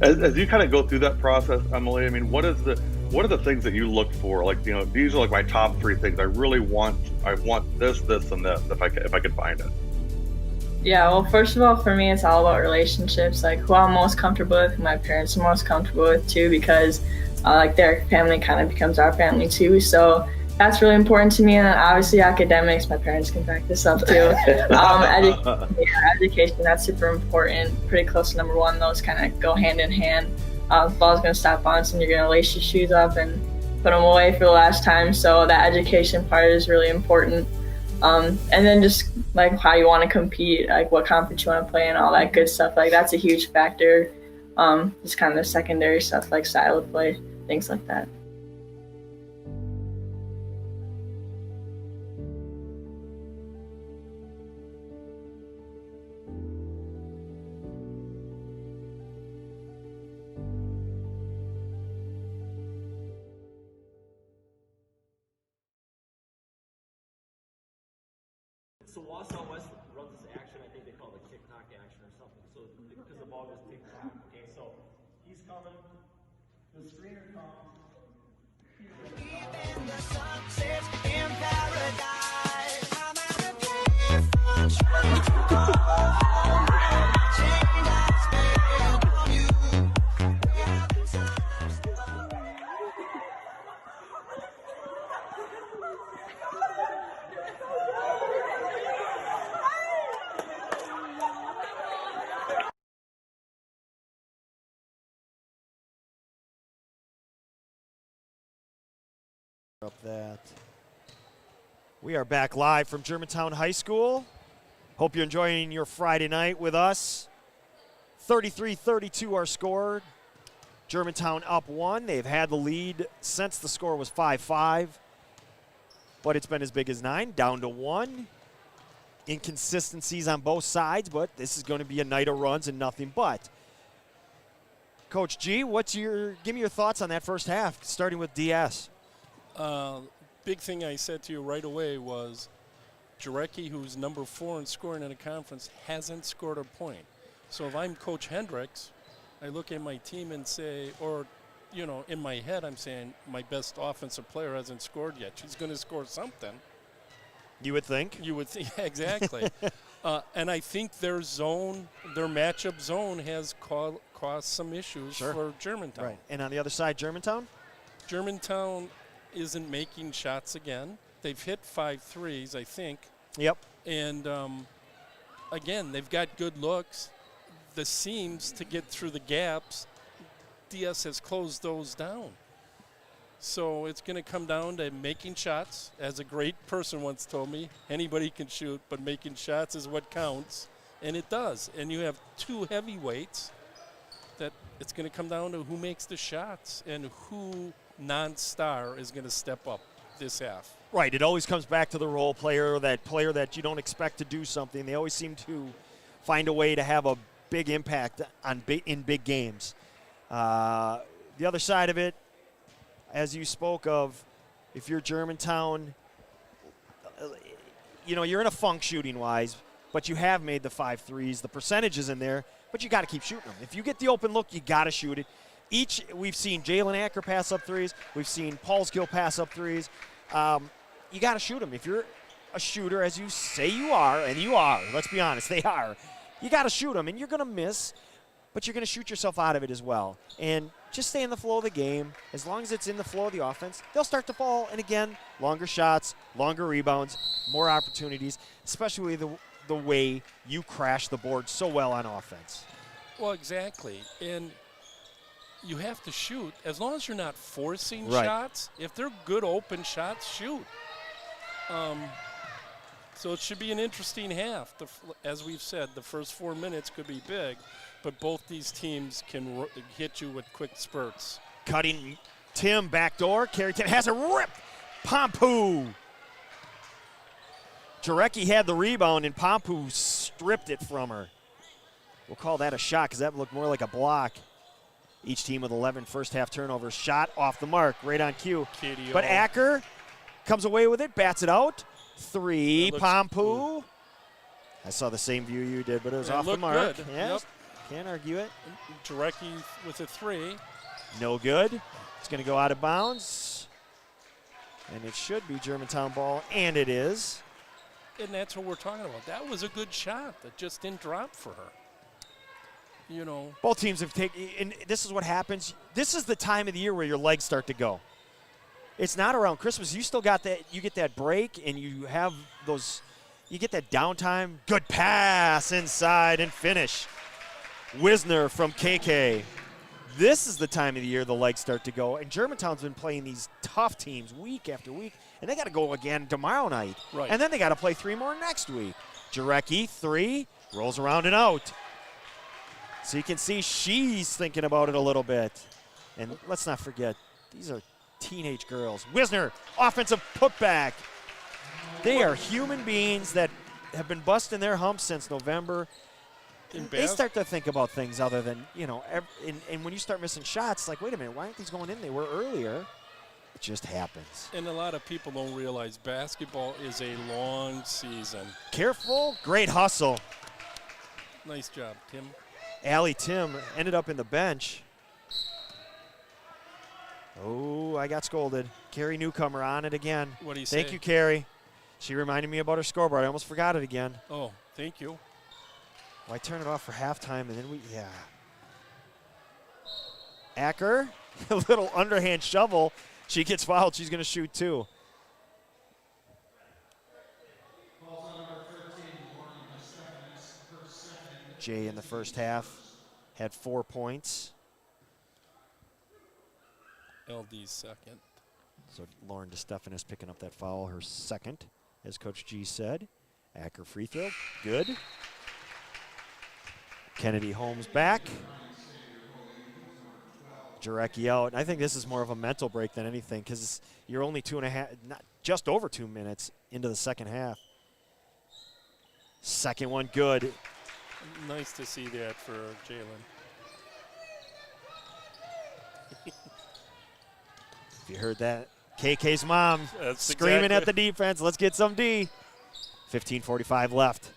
As you kind of go through that process, Emily, I mean, what are the things that you look for? Like, these are like my top three things. I want this, and this, if I could find it. Yeah, well, first of all, for me, it's all about relationships, like who I'm most comfortable with, who my parents are most comfortable with too, because like their family kind of becomes our family too. So that's really important to me. And then obviously academics, my parents can back this up too. Education, that's super important. Pretty close to number one. Those kind of go hand in hand. the ball's going to stop bouncing. You're going to lace your shoes up and put them away for the last time. So that education part is really important. And then just like how you want to compete, like what conference you want to play and all that good stuff. Like that's a huge factor. Just kind of the secondary stuff like style of play, things like that. So Wausau West runs this action, I think they call it a kick-knock action or something, so because the ball goes tick-tock. Okay, so he's coming, the screener comes. Even the sun sets in paradise. I'm at a place for trying to go home. Chain I spell on you. We have the times to up that. We are back live from Germantown High School. Hope you're enjoying your Friday night with us. 33-32 our score. Germantown up 1. They've had the lead since the score was 5-5, but it's been as big as 9, down to 1. Inconsistencies on both sides, but this is going to be a night of runs and nothing but. Coach G, give me your thoughts on that first half, starting with DS. Big thing I said to you right away was Jarecki, who's number 4 in scoring in a conference, hasn't scored a point. So if I'm Coach Hendricks, I look at my team and say, or, you know, in my head I'm saying my best offensive player hasn't scored yet. She's going to score something. You would think? You would think, yeah, exactly. And I think their matchup zone has caused some issues for Germantown. Right. And on the other side, Germantown? Germantown isn't making shots again. They've hit 5 threes, I think. Yep. And, again, they've got good looks. The seams to get through the gaps, DS has closed those down. So it's going to come down to making shots. As a great person once told me, anybody can shoot, but making shots is what counts. And it does. And you have 2 heavyweights that it's going to come down to who makes the shots and who non-star is going to step up this half. Right. It always comes back to the role player that you don't expect to do something. They always seem to find a way to have a big impact in big games. The other side of it, as you spoke of, if you're Germantown, you know, you're in a funk shooting-wise, but you have made the 5 threes. The percentage is in there, but you got to keep shooting them. If you get the open look, you got to shoot it. We've seen Jalen Acker pass up threes. We've seen Paul Skill pass up threes. You got to shoot them. If you're a shooter, as you say you are, and you are, let's be honest, they are, you got to shoot them, and you're going to miss, but you're going to shoot yourself out of it as well. And just stay in the flow of the game. As long as it's in the flow of the offense, they'll start to fall. And again, longer shots, longer rebounds, more opportunities, especially the way you crash the board so well on offense. Well, exactly. And you have to shoot. As long as you're not forcing right. shots, if they're good open shots, shoot. So it should be an interesting half. As we've said, the first 4 minutes could be big, but both these teams can hit you with quick spurts. Cutting Tim backdoor. Carrington has a rip. Pompu. Jarecki had the rebound, and Pompu stripped it from her. We'll call that a shot because that looked more like a block. Each team with 11 first-half turnovers. Shot off the mark, right on cue. KDO. But Acker comes away with it, bats it out. 3, Pompu. Good. I saw the same view you did, but it was off the mark. Good. Yeah, Yep. Can't argue it. Jarecki with a 3. No good. It's going to go out of bounds. And it should be Germantown ball, and it is. And that's what we're talking about. That was a good shot that just didn't drop for her. You know. Both teams have taken, and this is what happens. This is the time of the year where your legs start to go. It's not around Christmas. You still got that, you get that break, and you have those, you get that downtime. Good pass inside and finish. Wisner from KK. This is the time of the year the legs start to go. And Germantown's been playing these tough teams week after week, and they got to go again tomorrow night. Right. And then they got to play 3 more next week. Jarecki, 3, rolls around and out. So you can see she's thinking about it a little bit. And let's not forget, these are teenage girls. Wisner, offensive putback. They are human beings that have been busting their humps since November. They start to think about things other than, you know, and when you start missing shots, like, wait a minute, why aren't these going in? They were earlier. It just happens. And a lot of people don't realize basketball is a long season. Careful, great hustle. Nice job, Tim. Allie Tim ended up in the bench. Oh, I got scolded. Carrie Newcomer on it again. What do you say? Thank you, Carrie. She reminded me about her scoreboard. I almost forgot it again. Oh, thank you. Well, I turned it off for halftime, and then yeah. Acker, a little underhand shovel. She gets fouled. She's going to shoot 2. Jay in the first half had 4 points. LD's second. So Lauren DeStephanis picking up that foul, her second, as Coach G said. Acker free throw, good. Kennedy Holmes back. Jarecki out. I think this is more of a mental break than anything because you're only 2.5, not just over 2 minutes into the second half. Second one, good. Nice to see that for Jalen. If you heard that, KK's mom That's screaming exactly. at the defense, let's get some D. 15:45 left.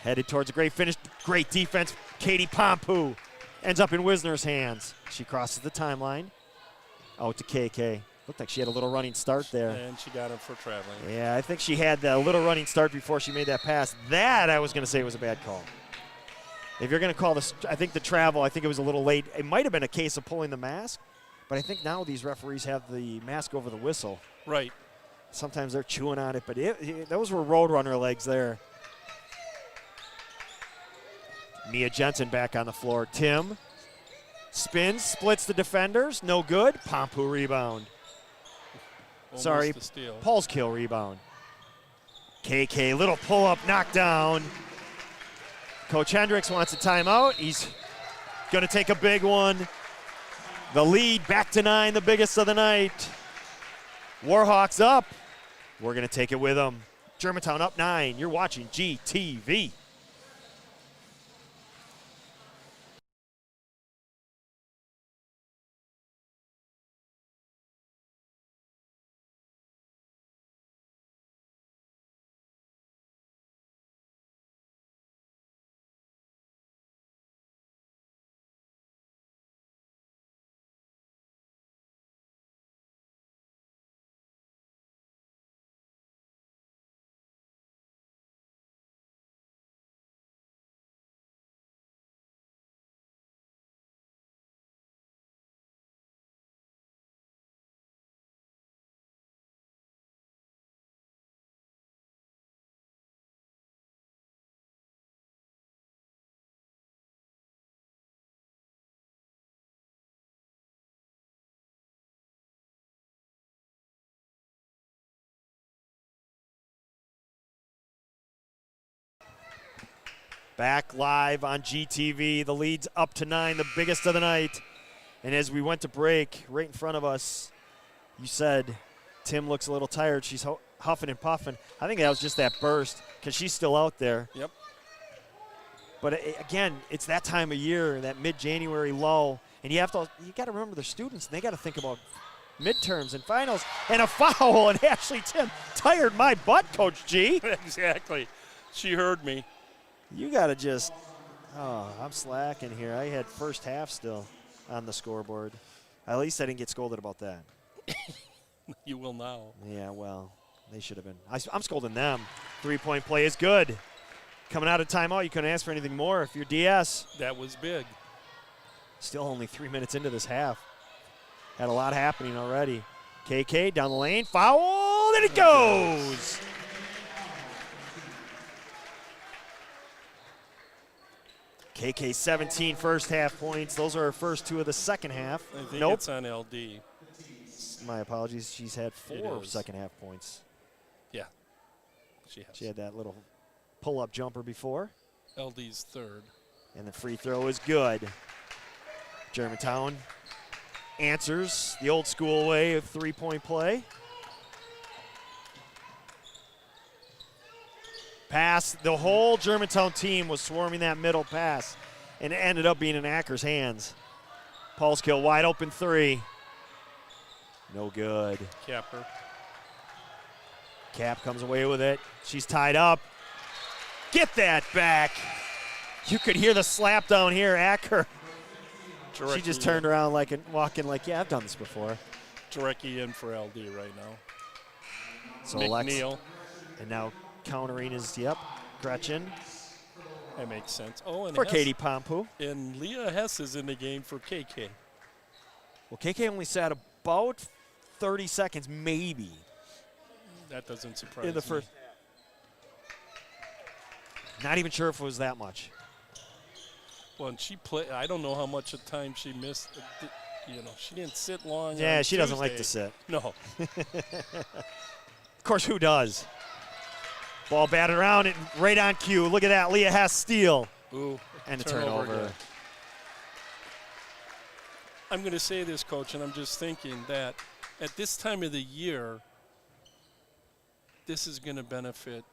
Headed towards a great finish, great defense. Katie Pompu ends up in Wisner's hands. She crosses the timeline. Out to KK. Looked like she had a little running start there. And she got him for traveling. Yeah, I think she had the little running start before she made that pass. That I was going to say was a bad call. If you're going to call this, I think the travel, I think it was a little late. It might have been a case of pulling the mask, but I think now these referees have the mask over the whistle. Right. Sometimes they're chewing on it, but those were Roadrunner legs there. Mia Jensen back on the floor. Tim spins, splits the defenders, no good. Pompu rebound. Almost Sorry, a steal. Paul's kill rebound. KK, little pull-up, knockdown. Coach Hendricks wants a timeout. He's going to take a big one. The lead back to 9, the biggest of the night. Warhawks up. We're going to take it with them. Germantown up 9. You're watching GTV. Back live on GTV. The lead's up to 9, the biggest of the night. And as we went to break, right in front of us, you said Tim looks a little tired. She's huffing and puffing. I think that was just that burst because she's still out there. Yep. But again, it's that time of year, that mid-January lull, and you got to remember the students, and they got to think about midterms and finals. And a foul, and Ashley Tim tired my butt, Coach G. Exactly. She heard me. You got to just, I'm slacking here. I had first half still on the scoreboard. At least I didn't get scolded about that. You will now. Yeah, well, they should have been. I'm scolding them. 3-point play is good. Coming out of timeout, you couldn't ask for anything more if you're DS. That was big. Still only 3 minutes into this half. Had a lot happening already. KK down the lane, foul, and it goes. KK 17 first half points. Those are her first 2 of the second half. I think Nope. it's on LD. My apologies. She's had 4 is. second half points. Yeah, she has. She had that little pull-up jumper before. LD's third. And the free throw is good. Germantown answers the old school way of three-point play. Pass. The whole Germantown team was swarming that middle pass, and it ended up being in Acker's hands. Paulskill wide open 3. No good. Capper. Cap comes away with it. She's tied up. Get that back. You could hear the slap down here, Acker. She just turned around like and walking like, yeah, I've done this before. Directly in for LD right now. So McNeil. And now countering is, yep, Gretchen. That makes sense. Oh, and For Hess, Katie Pompu. And Leah Hess is in the game for KK. Well, KK only sat about 30 seconds, maybe. That doesn't surprise In the first. Not even sure if it was that much. Well, and she played. I don't know how much of time she missed. You know, she didn't sit long. Yeah, on she doesn't like to Tuesday. sit. No. Of course, who does? Ball batted around and right on cue. Look at that. Leah Hess steal. Ooh. And a turnover. Again. I'm going to say this, Coach, and I'm just thinking that at this time of the year, this is going to benefit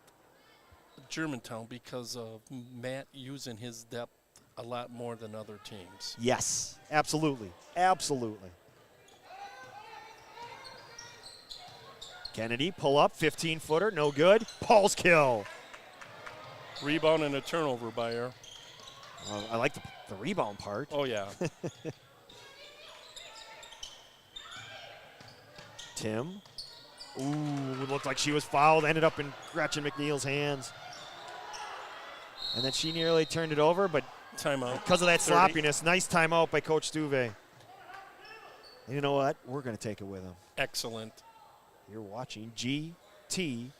Germantown because of Matt using his depth a lot more than other teams. Yes, absolutely. Absolutely. Kennedy, pull up, 15-footer, no good. Paulskill. Rebound and a turnover by her. I like the rebound part. Oh, yeah. Tim. Ooh, it looked like she was fouled. Ended up in Gretchen McNeil's hands. And then she nearly turned it over, but timeout. Because of that 30. sloppiness, nice timeout by Coach Stuve. You know what? We're going to take it with him. Excellent. You're watching GTV.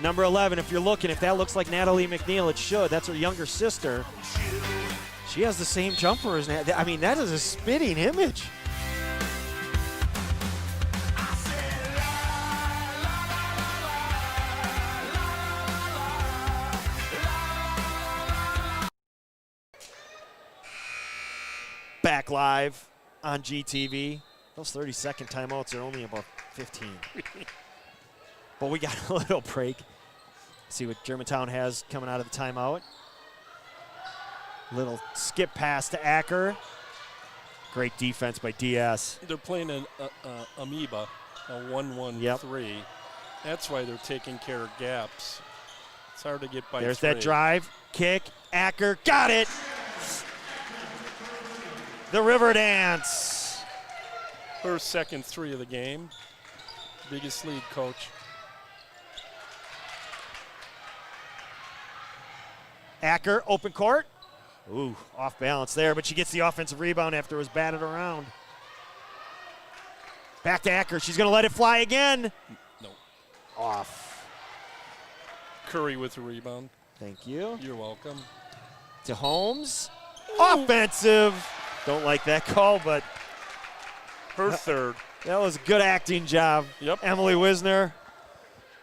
Number 11, if you're looking, if that looks like Natalie McNeil, it should. That's her younger sister. She has the same jumper as Natalie. I mean, that is a spitting image. Back live on GTV. Those 30-second timeouts are only about 15. But we got a little break. See what Germantown has coming out of the timeout. Little skip pass to Acker. Great defense by DS. They're playing an amoeba, a 1-1-3. Yep. That's why they're taking care of gaps. It's hard to get by. There's three. that drive, kick, Acker, got it! The River Dance. Her second 3 of the game. Biggest lead, Coach. Acker, open court. Ooh, off balance there, but she gets the offensive rebound after it was batted around. Back to Acker. She's going to let it fly again. No. Off. Curry with the rebound. Thank you. You're welcome. To Holmes. Offensive. Don't like that call, but her third. That was a good acting job. Yep. Emily Wisner.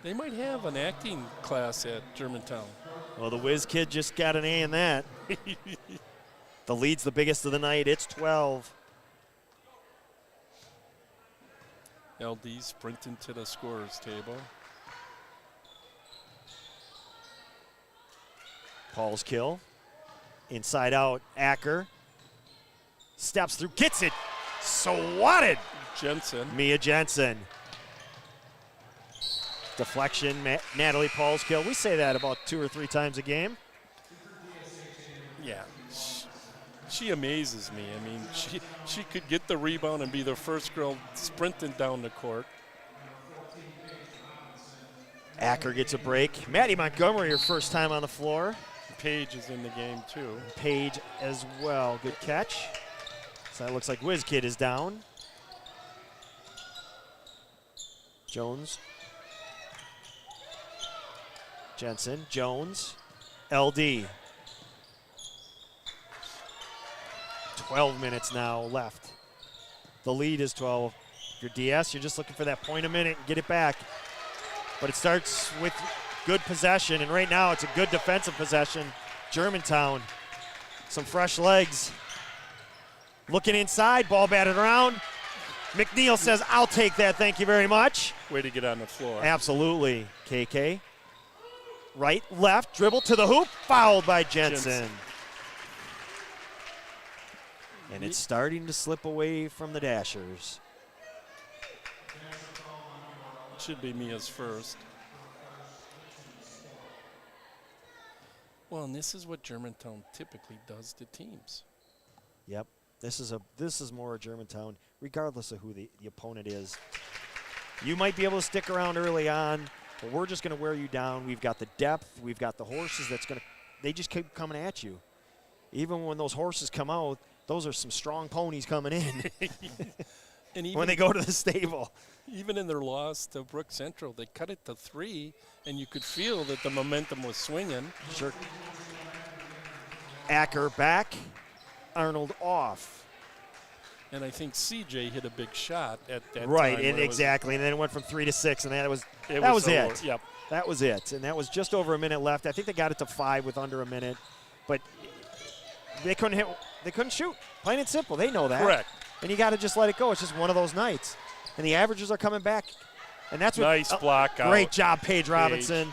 They might have an acting class at Germantown. Well, the Wiz kid just got an A in that. The lead's the biggest of the night. It's 12. LD sprinting to the scorer's table. Paulskill. Inside out, Acker. Steps through, gets it. Swatted. Jensen. Mia Jensen. Deflection, Natalie Paulskill. We say that about 2 or 3 times a game. Yeah. She amazes me. I mean, she could get the rebound and be the first girl sprinting down the court. Acker gets a break. Maddie Montgomery, her first time on the floor. Page is in the game, too. Page as well. Good catch. So that looks like Whiz Kid is down. Jones. Jensen, Jones, LD. 12 minutes now left. The lead is 12. If you're DS, you're just looking for that point a minute and get it back. But it starts with good possession, and right now it's a good defensive possession. Germantown, some fresh legs. Looking inside, ball batted around. McNeil says, I'll take that, thank you very much. Way to get on the floor. Absolutely, KK. Right, left, dribble to the hoop, fouled by Jensen. And it's starting to slip away from the Dashers. Should be Mia's first. Well, and this is what Germantown typically does to teams. Yep, this is more a Germantown, regardless of who the opponent is. You might be able to stick around early on, but we're just going to wear you down. We've got the depth. We've got the horses they just keep coming at you. Even when those horses come out, those are some strong ponies coming in And even when they go to the stable. Even in their loss to Brook Central, they cut it to 3, and you could feel that the momentum was swinging. Sure. Acker back, Arnold off. And I think CJ hit a big shot at that right, time. and exactly, and then it went from 3 to 6, and that was it. Yep. That was it, and that was just over a minute left. I think they got it to 5 with under a minute, but they couldn't hit. They couldn't shoot. Plain and simple. They know that. Correct. And you got to just let it go. It's just one of those nights, and the averages are coming back, and that's what. Nice block out. Great job, Paige Robinson.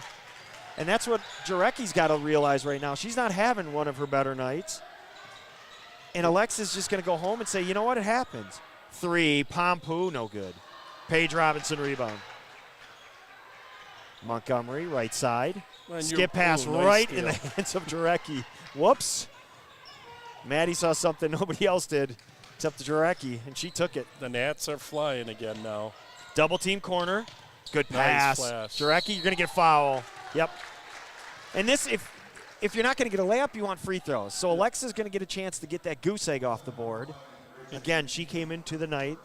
And that's what Jarecki's got to realize right now. She's not having one of her better nights. And Alexa's just going to go home and say, you know what, it happens. 3, Pompu, no good. Paige Robinson rebound. Montgomery, right side. Skip pass right in the hands of Jarecki. Whoops. Maddie saw something nobody else did except Jarecki, and she took it. The Nats are flying again now. Double team corner. Good pass. Nice flash. Jarecki, you're going to get a foul. Yep. And this, if you're not going to get a layup, you want free throws. So Alexa's going to get a chance to get that goose egg off the board. Again, she came into the night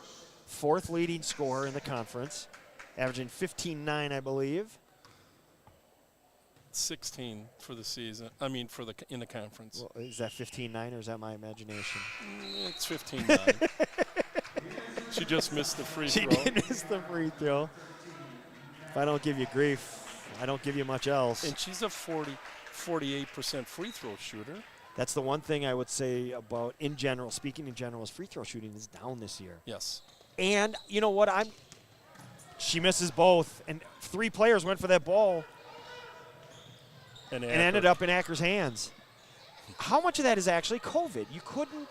4th leading scorer in the conference, averaging 15-9, I believe. 16 for the season. I mean, in the conference. Well, is that 15-9 or is that my imagination? It's 15-9. She just missed the free throw. She did miss the free throw. If I don't give you grief, I don't give you much else. And she's a 48% free throw shooter. That's the one thing I would say about, in general, speaking in general, is free throw shooting is down this year. Yes. And you know what? She misses both, and 3 players went for that ball and ended up in Acker's hands. How much of that is actually COVID? You couldn't.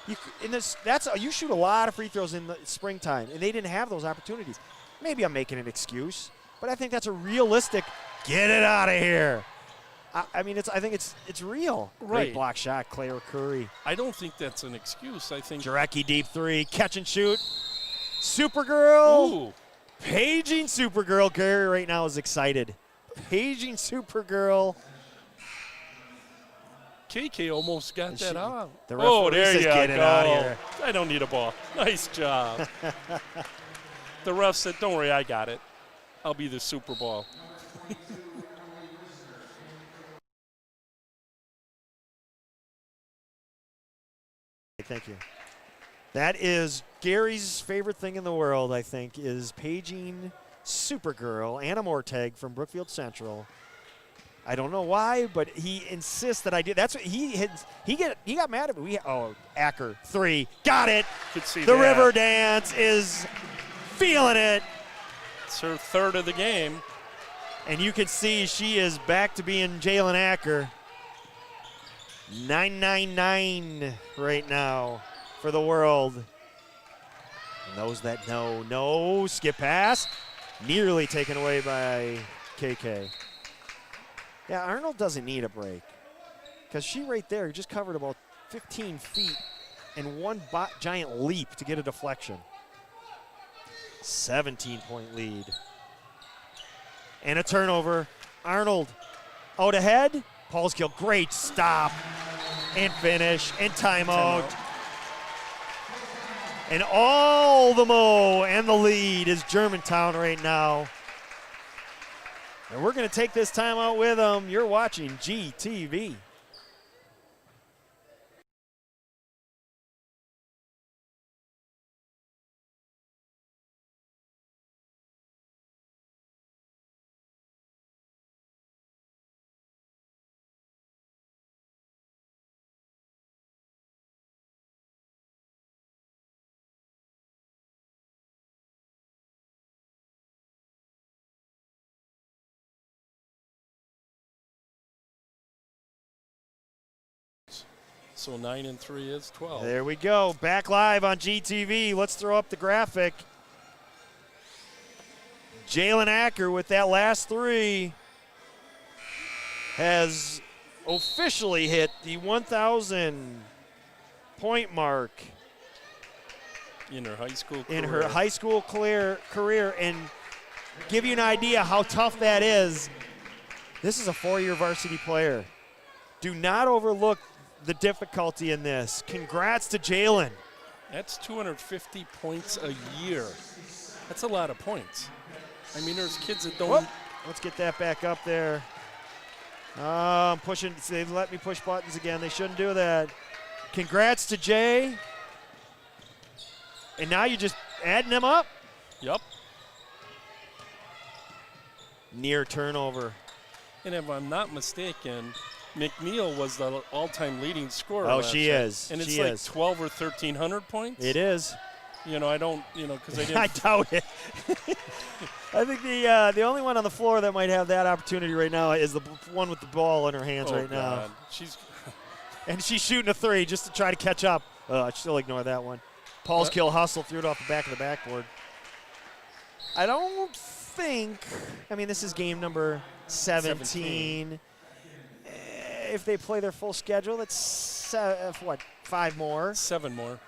You shoot a lot of free throws in the springtime, and they didn't have those opportunities. Maybe I'm making an excuse, but I think that's a realistic. Get it out of here. I think it's real. Right. Great block shot, Claire Curry. I don't think that's an excuse. I think Jarecki deep 3, catch and shoot. Supergirl. Ooh. Paging Supergirl. Gary right now is excited. Paging Supergirl. KK almost got that out. The referee there says, you get go. it out of here. I don't need a ball. Nice job. The ref said, don't worry, I got it. I'll be the Super Bowl. Thank you. That is Gary's favorite thing in the world, I think, is paging Supergirl, Anna Mortag from Brookfield Central. I don't know why, but he insists that I do. That's what he got mad at me. Acker 3, got it. Could see the that. River Dance is feeling it. It's her 3rd of the game. And you can see she is back to being Jalen Acker. 999 right now for the world. And those that know, no skip pass. Nearly taken away by KK. Yeah, Arnold doesn't need a break because she right there just covered about 15 feet and one giant leap to get a deflection. 17-point lead. And a turnover. Arnold out ahead. Paulskill, great stop and finish and timeout. And all the mo and the lead is Germantown right now. And we're going to take this timeout with them. You're watching GTV. So 9 and 3 is 12. There we go. Back live on GTV. Let's throw up the graphic. Jalen Acker with that last three has officially hit the 1,000 point mark In her high school career. in her high school career. And give you an idea how tough that is. This is a 4-year varsity player. Do not overlook the difficulty in this. Congrats to Jalen. That's 250 points a year. That's a lot of points. I mean, there's kids that don't. Whoop. Let's get that back up there. I'm pushing. They let me push buttons again. They shouldn't do that. Congrats to Jay. And now you're just adding them up. Yep. Near turnover. And if I'm not mistaken, McNeil was the all-time leading scorer. Oh, last she year. is. And it's She like is. 12 or 1,300 points. It is. You know, I don't, because I didn't. I doubt it. I think the only one on the floor that might have that opportunity right now is the one with the ball in her hands right now. God. She's. And she's shooting a three just to try to catch up. I'd still ignore that one. Paul's kill hustle, threw it off the back of the backboard. I don't think, this is game number 17. If they play their full schedule, that's, 5 more? 7 more.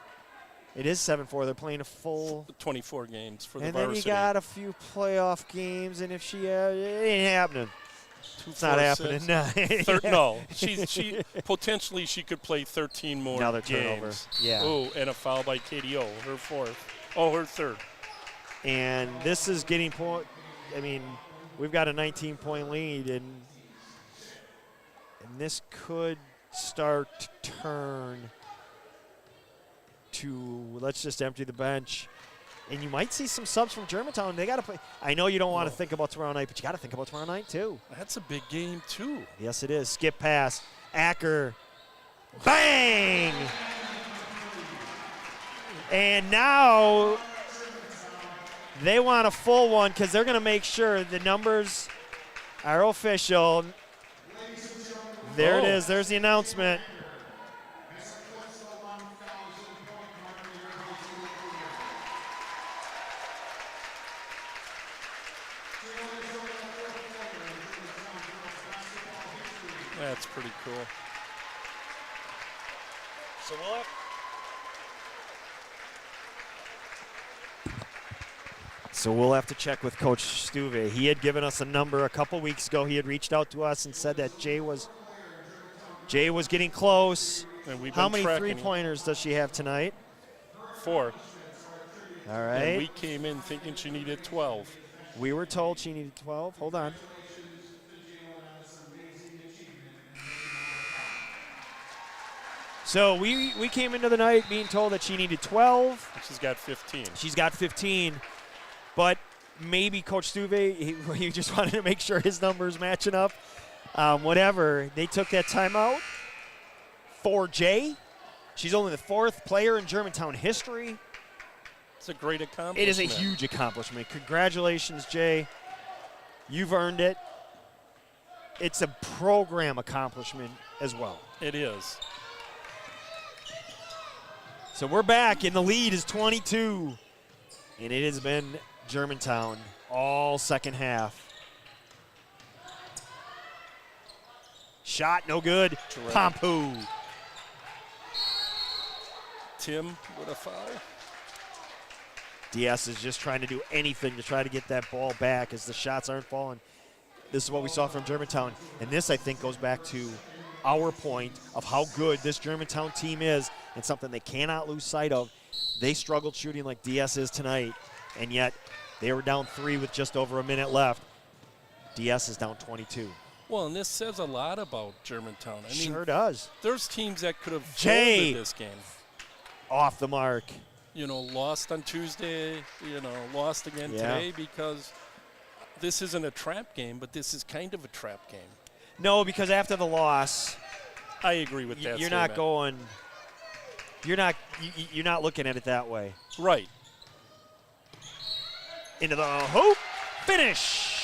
It is 7-4. They're playing a full 24 games for the and varsity. then you got a few playoff games, and if she, it ain't happening. It's not happening. No, she potentially she could play 13 more Another games. turnover. Yeah. Oh, and a foul by KDO, her fourth. Oh, her third. And this is getting point. We've got a 19-point lead, and this could start to turn to, let's just empty the bench. And you might see some subs from Germantown. They got to play. I know you don't want to think about tomorrow night, but you got to think about tomorrow night too. That's a big game too. Yes, it is. Skip pass. Acker. Bang! And now they want a full one because they're going to make sure the numbers are official. There it is. There's the announcement. That's pretty cool. So we'll have to check with Coach Stuve. He had given us a number a couple weeks ago. He had reached out to us and said that Jay was getting close. And we've How been many tracking. three-pointers does she have tonight? 4. All right. And we came in thinking she needed 12. We were told she needed 12. Hold on. So we came into the night being told that she needed 12. She's got 15. She's got 15. But maybe Coach Stuve, he just wanted to make sure his numbers matching up. Whatever. They took that timeout for Jay. She's only the 4th player in Germantown history. It's a great accomplishment. It is a huge accomplishment. Congratulations, Jay. You've earned it. It's a program accomplishment as well. It is. So we're back, and the lead is 22. And it has been Germantown all second half. Shot, no good. Pompu. Tim with a foul. DS is just trying to do anything to try to get that ball back as the shots aren't falling. This is what we saw from Germantown. And this, I think, goes back to our point of how good this Germantown team is and something they cannot lose sight of. They struggled shooting like DS is tonight, and yet they were down 3 with just over a minute left. DS is down 22. Well, and this says a lot about Germantown. I mean, Sure does. there's teams that could have Jay. folded this game. Off the mark. You know, lost on Tuesday, you know, lost again Yeah. today because this isn't a trap game, but this is kind of a trap game. No, because after the loss, I agree with that you're statement. not going. You're not looking at it that way. Right. Into the hoop, finish.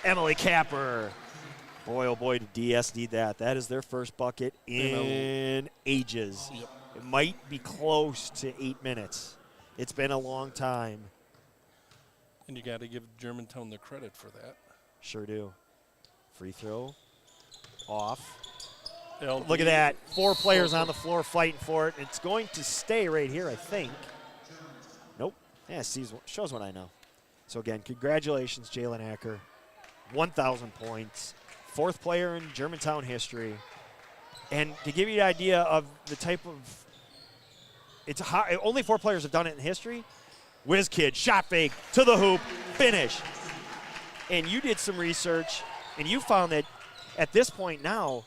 Emily Capper. Boy, oh boy, did DS need that. That is their first bucket in ages. Yep. It might be close to 8 minutes. It's been a long time. And you got to give Germantown the credit for that. Sure do. Free throw. Off. LB. Look at that. 4 players on the floor fighting for it. It's going to stay right here, I think. Nope. Yeah, shows what I know. So, again, congratulations, Jalen Acker. 1,000 points. 4th player in Germantown history. And to give you an idea of the type of – it's hard, only 4 players have done it in history. Whiz kid, shot fake, to the hoop, finish. And you did some research, and you found that at this point now,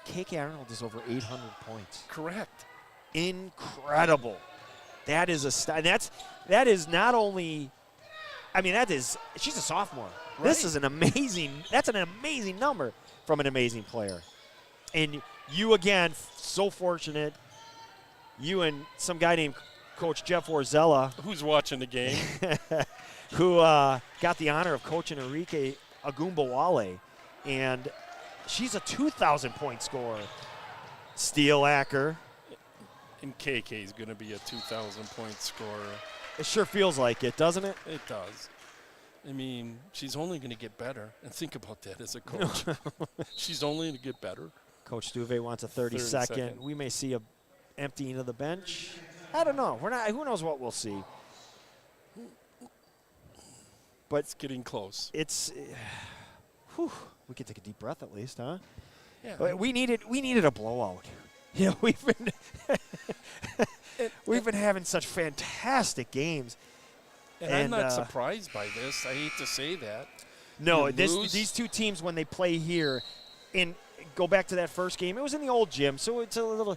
KK Arnold is over 800 points. Correct. Incredible. That is that is not only – I mean, she's a sophomore. Right. This is an amazing – that's an amazing number from an amazing player. And you, again, so fortunate, you and some guy named Coach Jeff Orzella. Who's watching the game? Who got the honor of coaching Enrique Agumbawale. And she's a 2,000-point scorer. Steel Acker. And KK is going to be a 2,000-point scorer. It sure feels like it, doesn't it? It does. I mean, she's only going to get better. And think about that as a coach. She's only going to get better. Coach Stuve wants a 30-second. 30-second. We may see a emptying of the bench. I don't know. We're not. Who knows what we'll see? But It's getting close. it's. Whew, we could take a deep breath at least, huh? Yeah. But we needed a blowout. You know, we've been having such fantastic games. And I'm not surprised by this. I hate to say that. No, You lose. these two teams, when they play here, and go back to that first game, it was in the old gym, so it's a little.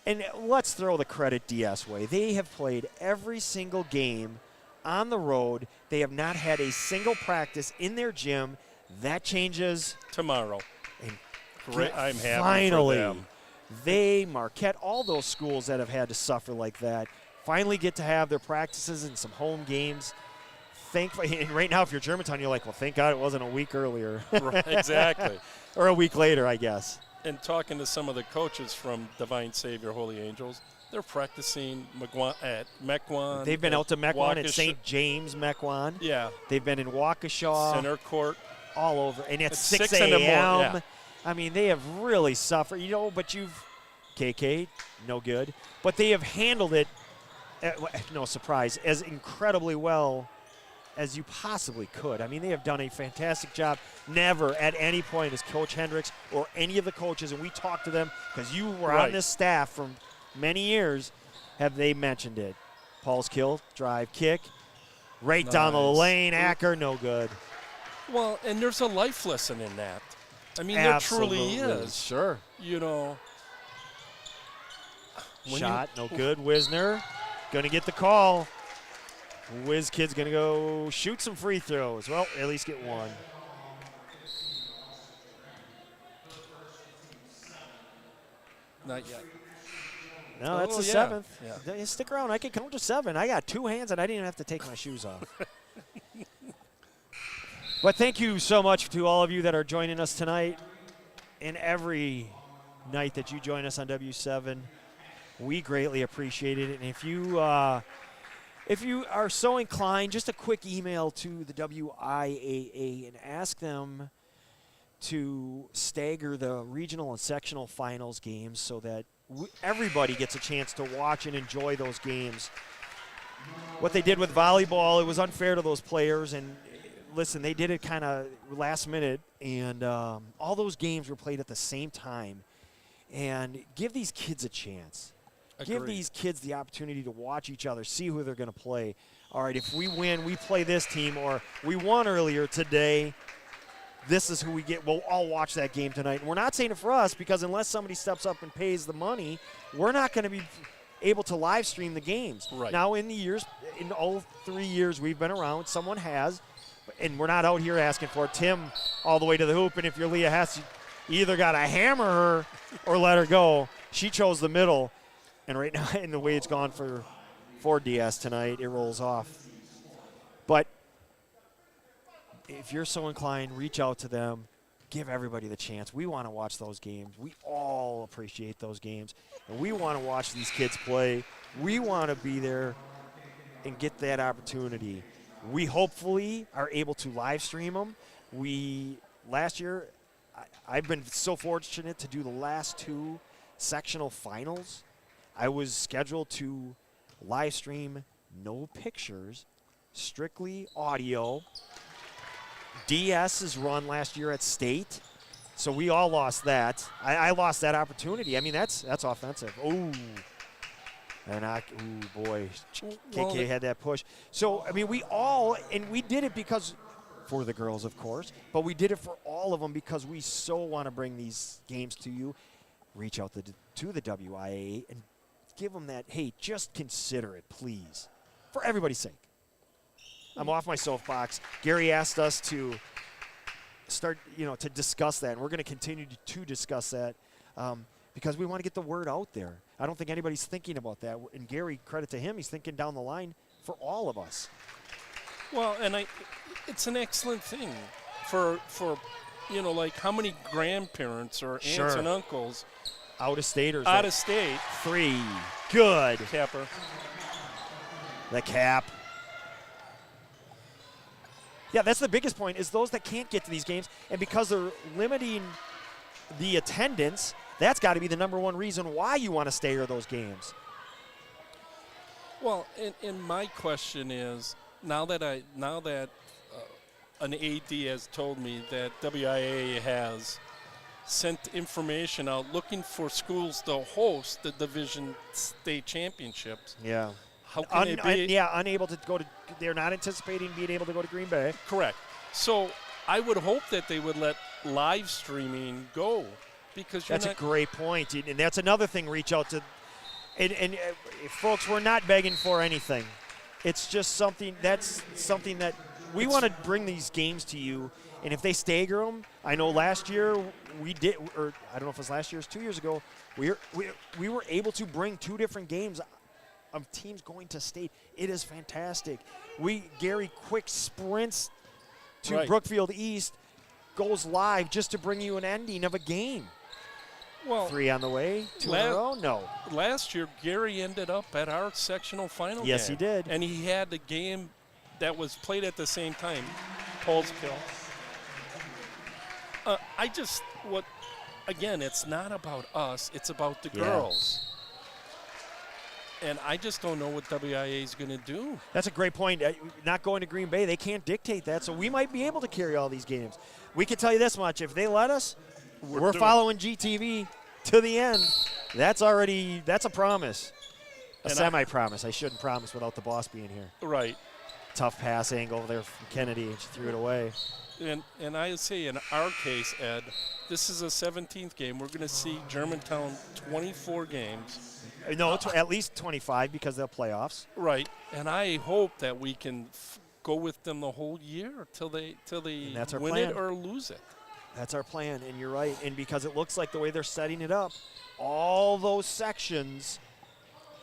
And let's throw the credit DS way. They have played every single game on the road. They have not had a single practice in their gym. That changes Tomorrow. And Great. I'm happy finally, for them. they, Marquette, all those schools that have had to suffer like that, finally get to have their practices and some home games. Thankfully, and right now, if you're Germantown, you're like, well, thank God it wasn't a week earlier. Right, exactly. Or a week later, I guess. And talking to some of the coaches from Divine Savior Holy Angels, they're practicing at Mequon. They've been out to Mequon at Waukesha. St. James, Mequon. Yeah. They've been in Waukesha. Center court. All over. And it's At 6 6 in the morning, a.m. yeah. I mean, they have really suffered. You know, but KK, no good. But they have handled it, no surprise, as incredibly well as you possibly could. I mean, they have done a fantastic job. Never at any point has Coach Hendricks or any of the coaches, and we talked to them because you were on Right. this staff for many years, have they mentioned it. Paul's kill, drive, kick, right down the Nice. lane. Acker, no good. Well, and there's a life lesson in that. I mean, there truly Absolutely. is. Sure. You know. when Shot, no good. Wisner going to get the call. Wiz Kid's going to go shoot some free throws. Well, at least get one. Not yet. No, that's Oh, the yeah. 7th. Yeah. Stick around. I can count to 7. I got 2 hands, and I didn't even have to take my shoes off. But thank you so much to all of you that are joining us tonight and every night that you join us on W7. We greatly appreciate it. And if you are so inclined, just a quick email to the WIAA and ask them to stagger the regional and sectional finals games so that everybody gets a chance to watch and enjoy those games. What they did with volleyball, it was unfair to those players. And listen, they did it kind of last minute, and all those games were played at the same time. And give these kids a chance. Give Agreed. these kids the opportunity to watch each other, see who they're going to play. All right, if we win, we play this team, or we won earlier today, this is who we get. We'll all watch that game tonight. And we're not saying it for us, because unless somebody steps up and pays the money, we're not going to be able to live stream the games. Right. Now, in all 3 years we've been around, someone has, and we're not out here asking for it. Tim, all the way to the hoop, and if you're Leah Hess, you either got to hammer her or let her go. She chose the middle, and right now, in the way it's gone for DS tonight, it rolls off. But if you're so inclined, reach out to them. Give everybody the chance. We want to watch those games. We all appreciate those games, and we want to watch these kids play. We want to be there and get that opportunity. We hopefully are able to live stream them. Last year, I've been so fortunate to do the last 2 sectional finals. I was scheduled to live stream, no pictures, strictly audio. DS's run last year at state, so we all lost that. I lost that opportunity. I mean, that's offensive. Ooh. Boy, KK had that push. So, I mean, we did it because, for the girls, of course, but we did it for all of them because we so want to bring these games to you. Reach out to the WIA and give them that, hey, just consider it, please, for everybody's sake. I'm off my soapbox. Gary asked us to start, to discuss that, and we're going to continue to discuss that because we want to get the word out there. I don't think anybody's thinking about that. And Gary, credit to him, he's thinking down the line for all of us. Well, and it's an excellent thing for like how many grandparents or aunts and uncles out of staters. Out of state. 3. Good. Capper. The cap. Yeah, that's the biggest point, is those that can't get to these games, and because they're limiting the attendance, that's got to be the number one reason why you want to stay to those games. Well, and my question is, now that an AD has told me that WIA has sent information out looking for schools to host the Division State Championships. Yeah. How can they be? Unable to go to. They're not anticipating being able to go to Green Bay. Correct. So I would hope that they would let live streaming go, because that's a great point, and that's another thing. Reach out to, and folks, we're not begging for anything. It's just something that we want to bring these games to you, and if they stagger them, I know last year we did, or I don't know if it was last year, it was 2 years ago. We were able to bring 2 different games of teams going to state. It is fantastic. Gary quick sprints to Brookfield East, goes live just to bring you an ending of a game. Well, 3 on the way, 2 in a row? No. Last year, Gary ended up at our sectional final game. Yes, he did. And he had the game that was played at the same time, Paul's Kill. Again, it's not about us, it's about the girls. And I just don't know what WIA is going to do. That's a great point. Not going to Green Bay, they can't dictate that, so we might be able to carry all these games. We can tell you this much. If they let us, we're following GTV to the end. That's a promise. A semi-promise. I shouldn't promise without the boss being here. Right. Tough pass angle there from Kennedy, and she threw it away. And I say in our case, Ed, this is a 17th game. We're going to see Germantown 24 games. No, at least 25 because they'll playoffs. Right, and I hope that we can go with them the whole year till they win it or lose it. That's our plan, and you're right. And because it looks like the way they're setting it up, all those sections,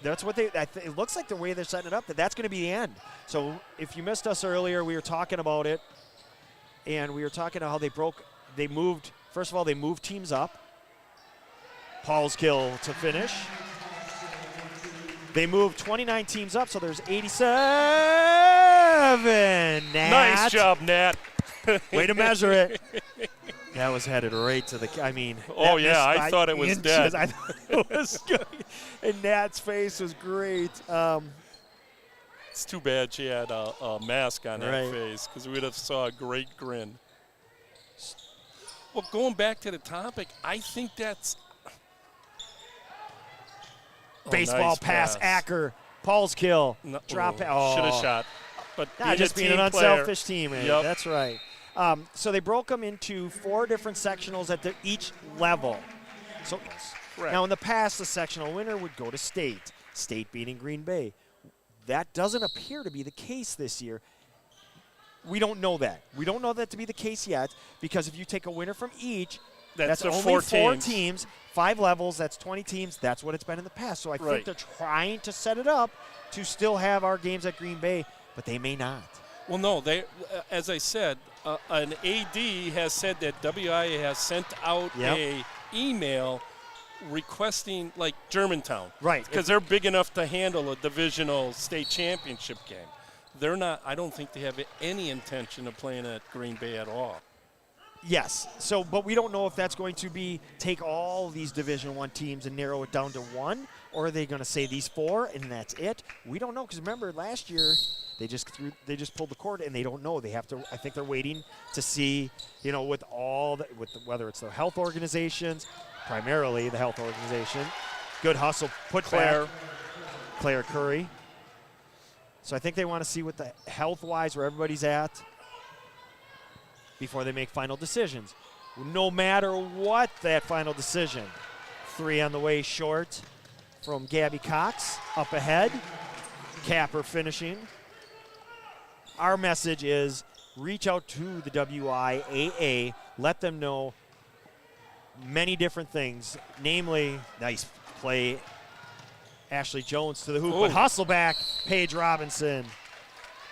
that's what it looks like the way they're setting it up, that's going to be the end. So if you missed us earlier, we were talking about it, and we were talking about how they moved teams up. Paul's Kill to finish. They moved 29 teams up, so there's 87. Nat. Nice job, Nat. Way to measure it. That was headed right to the. I mean. Oh yeah, I thought it was dead. I thought it was good. And Nat's face was great. It's too bad she had a mask on her face, because we would have saw a great grin. Well, going back to the topic, I think that's. Baseball nice pass, pass. Acker, Paul's kill, No, drop. should Oh, have shot. But just being an team player- unselfish teammate. Yep. That's right. So they broke them into 4 different sectionals at each level. So Correct. now in the past, the sectional winner would go to state. State beating Green Bay. That doesn't appear to be the case this year. We don't know that. We don't know that to be the case yet because if you take a winner from each, that's the only 4 4 teams. teams, 5 levels, that's 20 teams. That's what it's been in the past. So I think Right. they're trying to set it up to still have our games at Green Bay, but they may not. Well, no, they, as I said, an AD has said that WIA has sent out a email requesting, like Germantown, Right. Because they're big enough to handle a divisional state championship game. They're not. I don't think they have any intention of playing at Green Bay at all. Yes. So, but we don't know if that's going to be take all these Division I teams and narrow it down to 1, or are they going to say these 4 and that's it? We don't know because remember last year they just pulled the cord and they don't know. They have to. I think they're waiting to see, with whether it's the health organizations, primarily the health organization. Good hustle, put Claire Curry. So I think they want to see what the health-wise where everybody's at before they make final decisions. No matter what that final decision. 3 on the way short from Gabby Cox. Up ahead. Capper finishing. Our message is reach out to the WIAA. Let them know many different things. Namely, nice play. Ashley Jones to the hoop, but hustle back, Paige Robinson.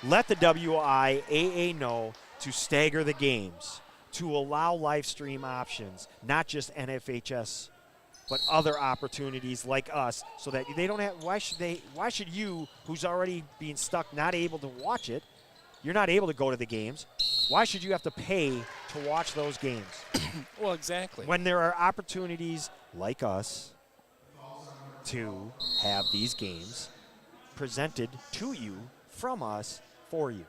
Let the WIAA know to stagger the games, to allow live stream options, not just NFHS, but other opportunities like us, so that they don't have. Why should you, who's already being stuck, not able to watch it? You're not able to go to the games. Why should you have to pay to watch those games? Well, exactly. When there are opportunities like us to have these games presented to you from us for you.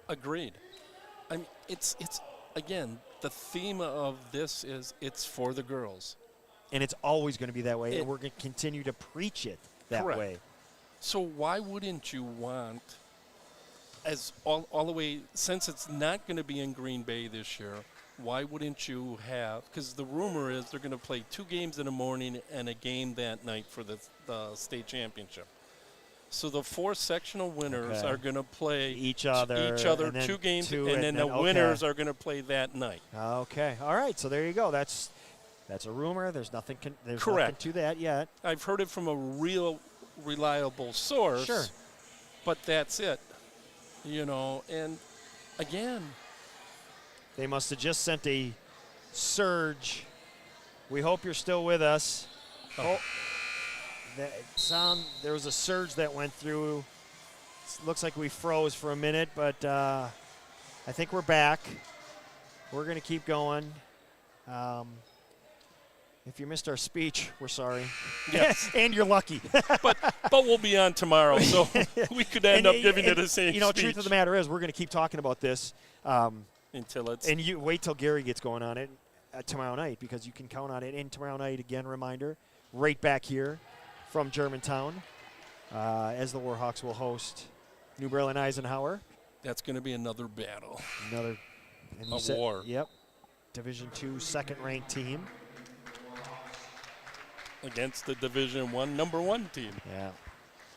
Agreed. I mean, it's again, the theme of this is it's for the girls. And it's always going to be that way, and we're going to continue to preach it that Correct. way. So why wouldn't you want, as all the way, since it's not going to be in Green Bay this year, why wouldn't you have, because the rumor is they're going to play 2 games in the morning and a game that night for the state championship. So the 4 sectional winners are going to play each other and then 2 games, 2, and then the winners are going to play that night. Okay. All right. So there you go. That's a rumor. There's nothing nothing to that yet. I've heard it from a real reliable source. Sure. But that's it. And again, they must have just sent a surge. We hope you're still with us. There was a surge that went through. Looks like we froze for a minute, but I think we're back. We're going to keep going. If you missed our speech, we're sorry. Yes. And you're lucky. but we'll be on tomorrow, so we could end up giving it the same speech. Truth of the matter is, we're going to keep talking about this until it's. And you wait till Gary gets going on it tomorrow night, because you can count on it. And tomorrow night, again, reminder, right back here from Germantown, as the Warhawks will host New Berlin Eisenhower. That's going to be another battle. War. Yep. Division II second-ranked team. Against the Division I number 1 team. Yeah.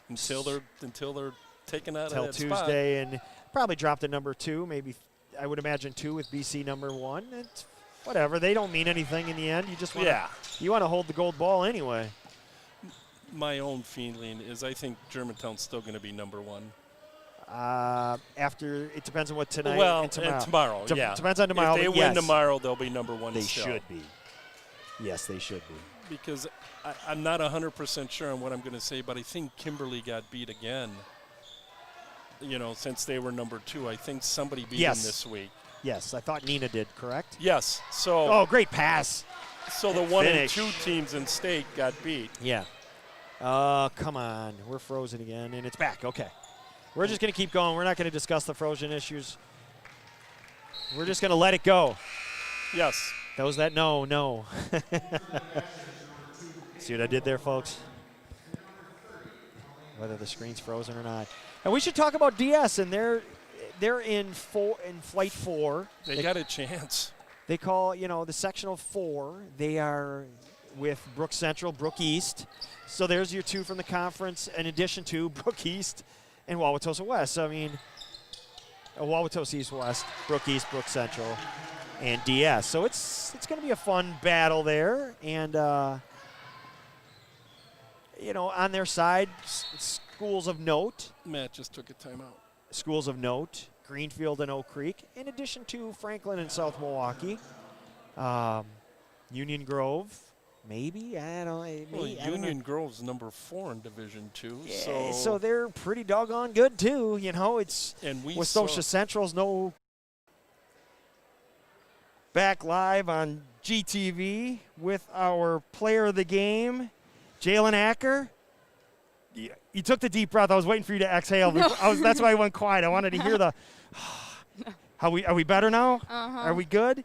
Until they're taken out Until of that Tuesday, spot. and probably drop to number 2, maybe I would imagine 2 with BC number 1. It's whatever. They don't mean anything in the end. You just want to hold the gold ball anyway. My own feeling is I think Germantown's still going to be number 1. After it depends on what tonight and tomorrow. tomorrow. Depends on tomorrow. If they win tomorrow, they'll be number 1. They still. should be. Yes, they should be. Because I'm not 100% sure on what I'm going to say, but I think Kimberly got beat again. Since they were number 2, I think somebody beat them this week. Yes, I thought Nina did, correct? Yes. So. Great pass. So the 1 and 2 teams in state got beat. Yeah. Come on. We're frozen again, and it's back. Okay. We're just going to keep going. We're not going to discuss the frozen issues. We're just going to let it go. Yes. Those that know. See what I did there, folks? whether the screen's frozen or not. And we should talk about DS, and they're in flight 4. They got a chance. They call, the sectional 4. They are with Brook Central, Brook East. So there's your 2 from the conference, in addition to Brook East and Wauwatosa West. So, I mean, Wauwatosa East West, Brook East, Brook Central, and DS. So it's going to be a fun battle there. And, on their side, schools of note. Matt just took a timeout. Schools of note, Greenfield and Oak Creek, in addition to Franklin and South Milwaukee. Union Grove, maybe, I don't know. Well, Union Grove's number 4 in Division II. Yeah, so they're pretty doggone good too. It's and we Westosha Central's no back live on GTV with our player of the game, Jalen Acker. You took the deep breath. I was waiting for you to exhale. No. That's why I went quiet. I wanted to hear the. Are we better now? Uh-huh. Are we good?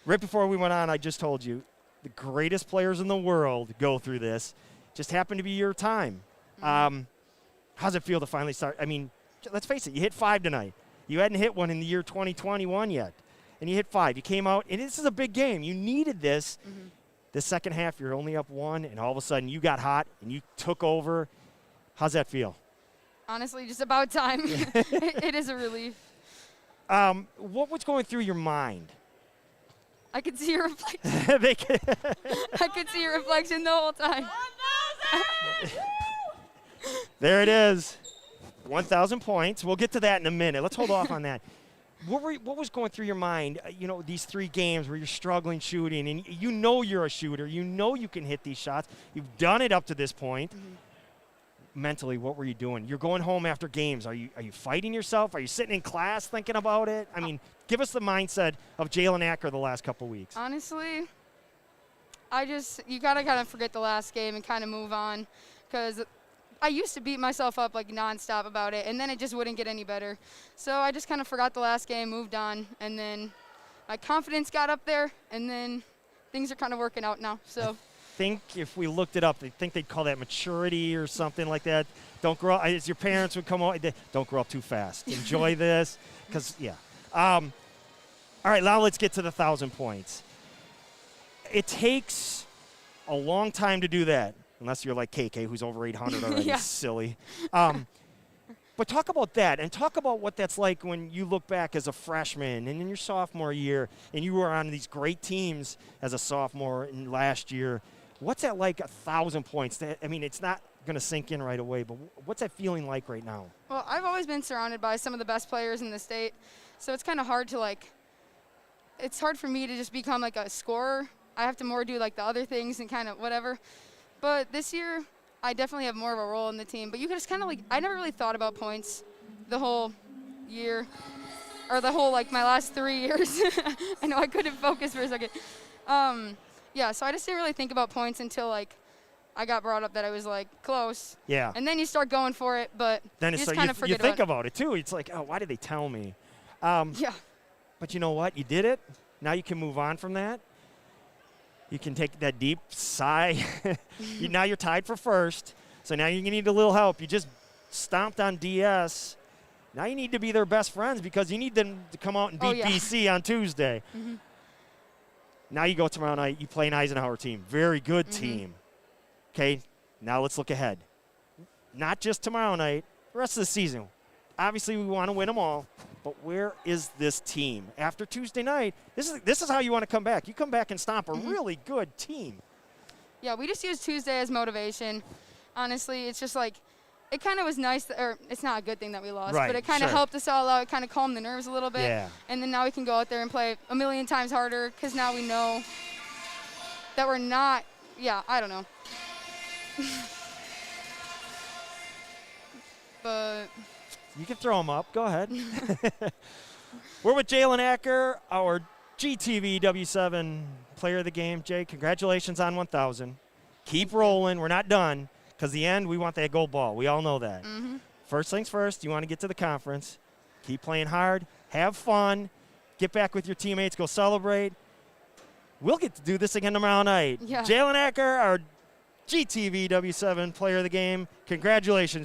Right before we went on, I just told you the greatest players in the world go through this. Just happened to be your time. How's it feel to finally start? I mean, let's face it. You hit 5 tonight. You hadn't hit one in the year 2021 yet, and you hit 5. You came out, and this is a big game. You needed this. Mm-hmm. The second half, you're only up 1, and all of a sudden you got hot and you took over. How's that feel? Honestly, just about time. It is a relief. What was going through your mind? I could see your reflection. They I could see your reflection the whole time. There it is. 1,000 points. We'll get to that in a minute. Let's hold off on that. What was going through your mind, these 3 games where you're struggling shooting, and you're a shooter. You know you can hit these shots. You've done it up to this point. Mm-hmm. Mentally, what were you doing? You're going home after games. Are you fighting yourself? Are you sitting in class thinking about it? I mean, give us the mindset of Jalen Acker the last couple weeks. Honestly, you got to kind of forget the last game and kind of move on, because I used to beat myself up like nonstop about it, and then it just wouldn't get any better. So I just kind of forgot the last game, moved on, and then my confidence got up there, and then things are kind of working out now. So. Think if we looked it up, I think they'd call that maturity or something like that. Don't grow up, as your parents would come on, don't grow up too fast. Enjoy this, because, yeah. All right, now let's get to the 1,000 points. It takes a long time to do that, unless you're like KK, who's over 800 already. Yeah. Silly. But talk about that, and talk about what that's like when you look back as a freshman and in your sophomore year, and you were on these great teams as a sophomore in last year. What's that like, 1,000 points? I mean, it's not going to sink in right away, but what's that feeling like right now? Well, I've always been surrounded by some of the best players in the state, so it's kind of hard to, it's hard for me to just become, a scorer. I have to more do, the other things and kind of whatever. But this year, I definitely have more of a role in the team. But you could just kind of, I never really thought about points the whole year, or the whole, my last 3 years. I know I couldn't focus for a second. Yeah, so I just didn't really think about points until, I got brought up that I was, close. Yeah. And then you start going for it, but Then you it's just kind of forget you think about it, too. It's like, oh, why did they tell me? Yeah. But you know what? You did it. Now you can move on from that. You can take that deep sigh. Now you're tied for first, so now you need a little help. You just stomped on DS. Now you need to be their best friends, because you need them to come out and beat BC on Tuesday. Mm-hmm. Now you go tomorrow night, you play an Eisenhower team. Very good team. Okay, now let's look ahead. Not just tomorrow night, the rest of the season. Obviously, we want to win them all, but where is this team? After Tuesday night, this is how you want to come back. You come back and stomp a really good team. Yeah, we just use Tuesday as motivation. Honestly, it's just it kind of was nice, or it's not a good thing that we lost, Right, but it kind of sure. helped us all out. It kind of calmed the nerves a little bit. Yeah. And then now we can go out there and play a million times harder, because now we know that we're not, I don't know. But You can throw them up. Go ahead. We're with Jalen Acker, our GTV W7 player of the game. Jay, congratulations on 1,000. Keep rolling. We're not done, because the end, we want that gold ball. We all know that. First things first, you want to get to the conference. Keep playing hard. Have fun. Get back with your teammates. Go celebrate. We'll get to do this again tomorrow night. Yeah. Jalen Acker, our GTV W7 player of the game. Congratulations.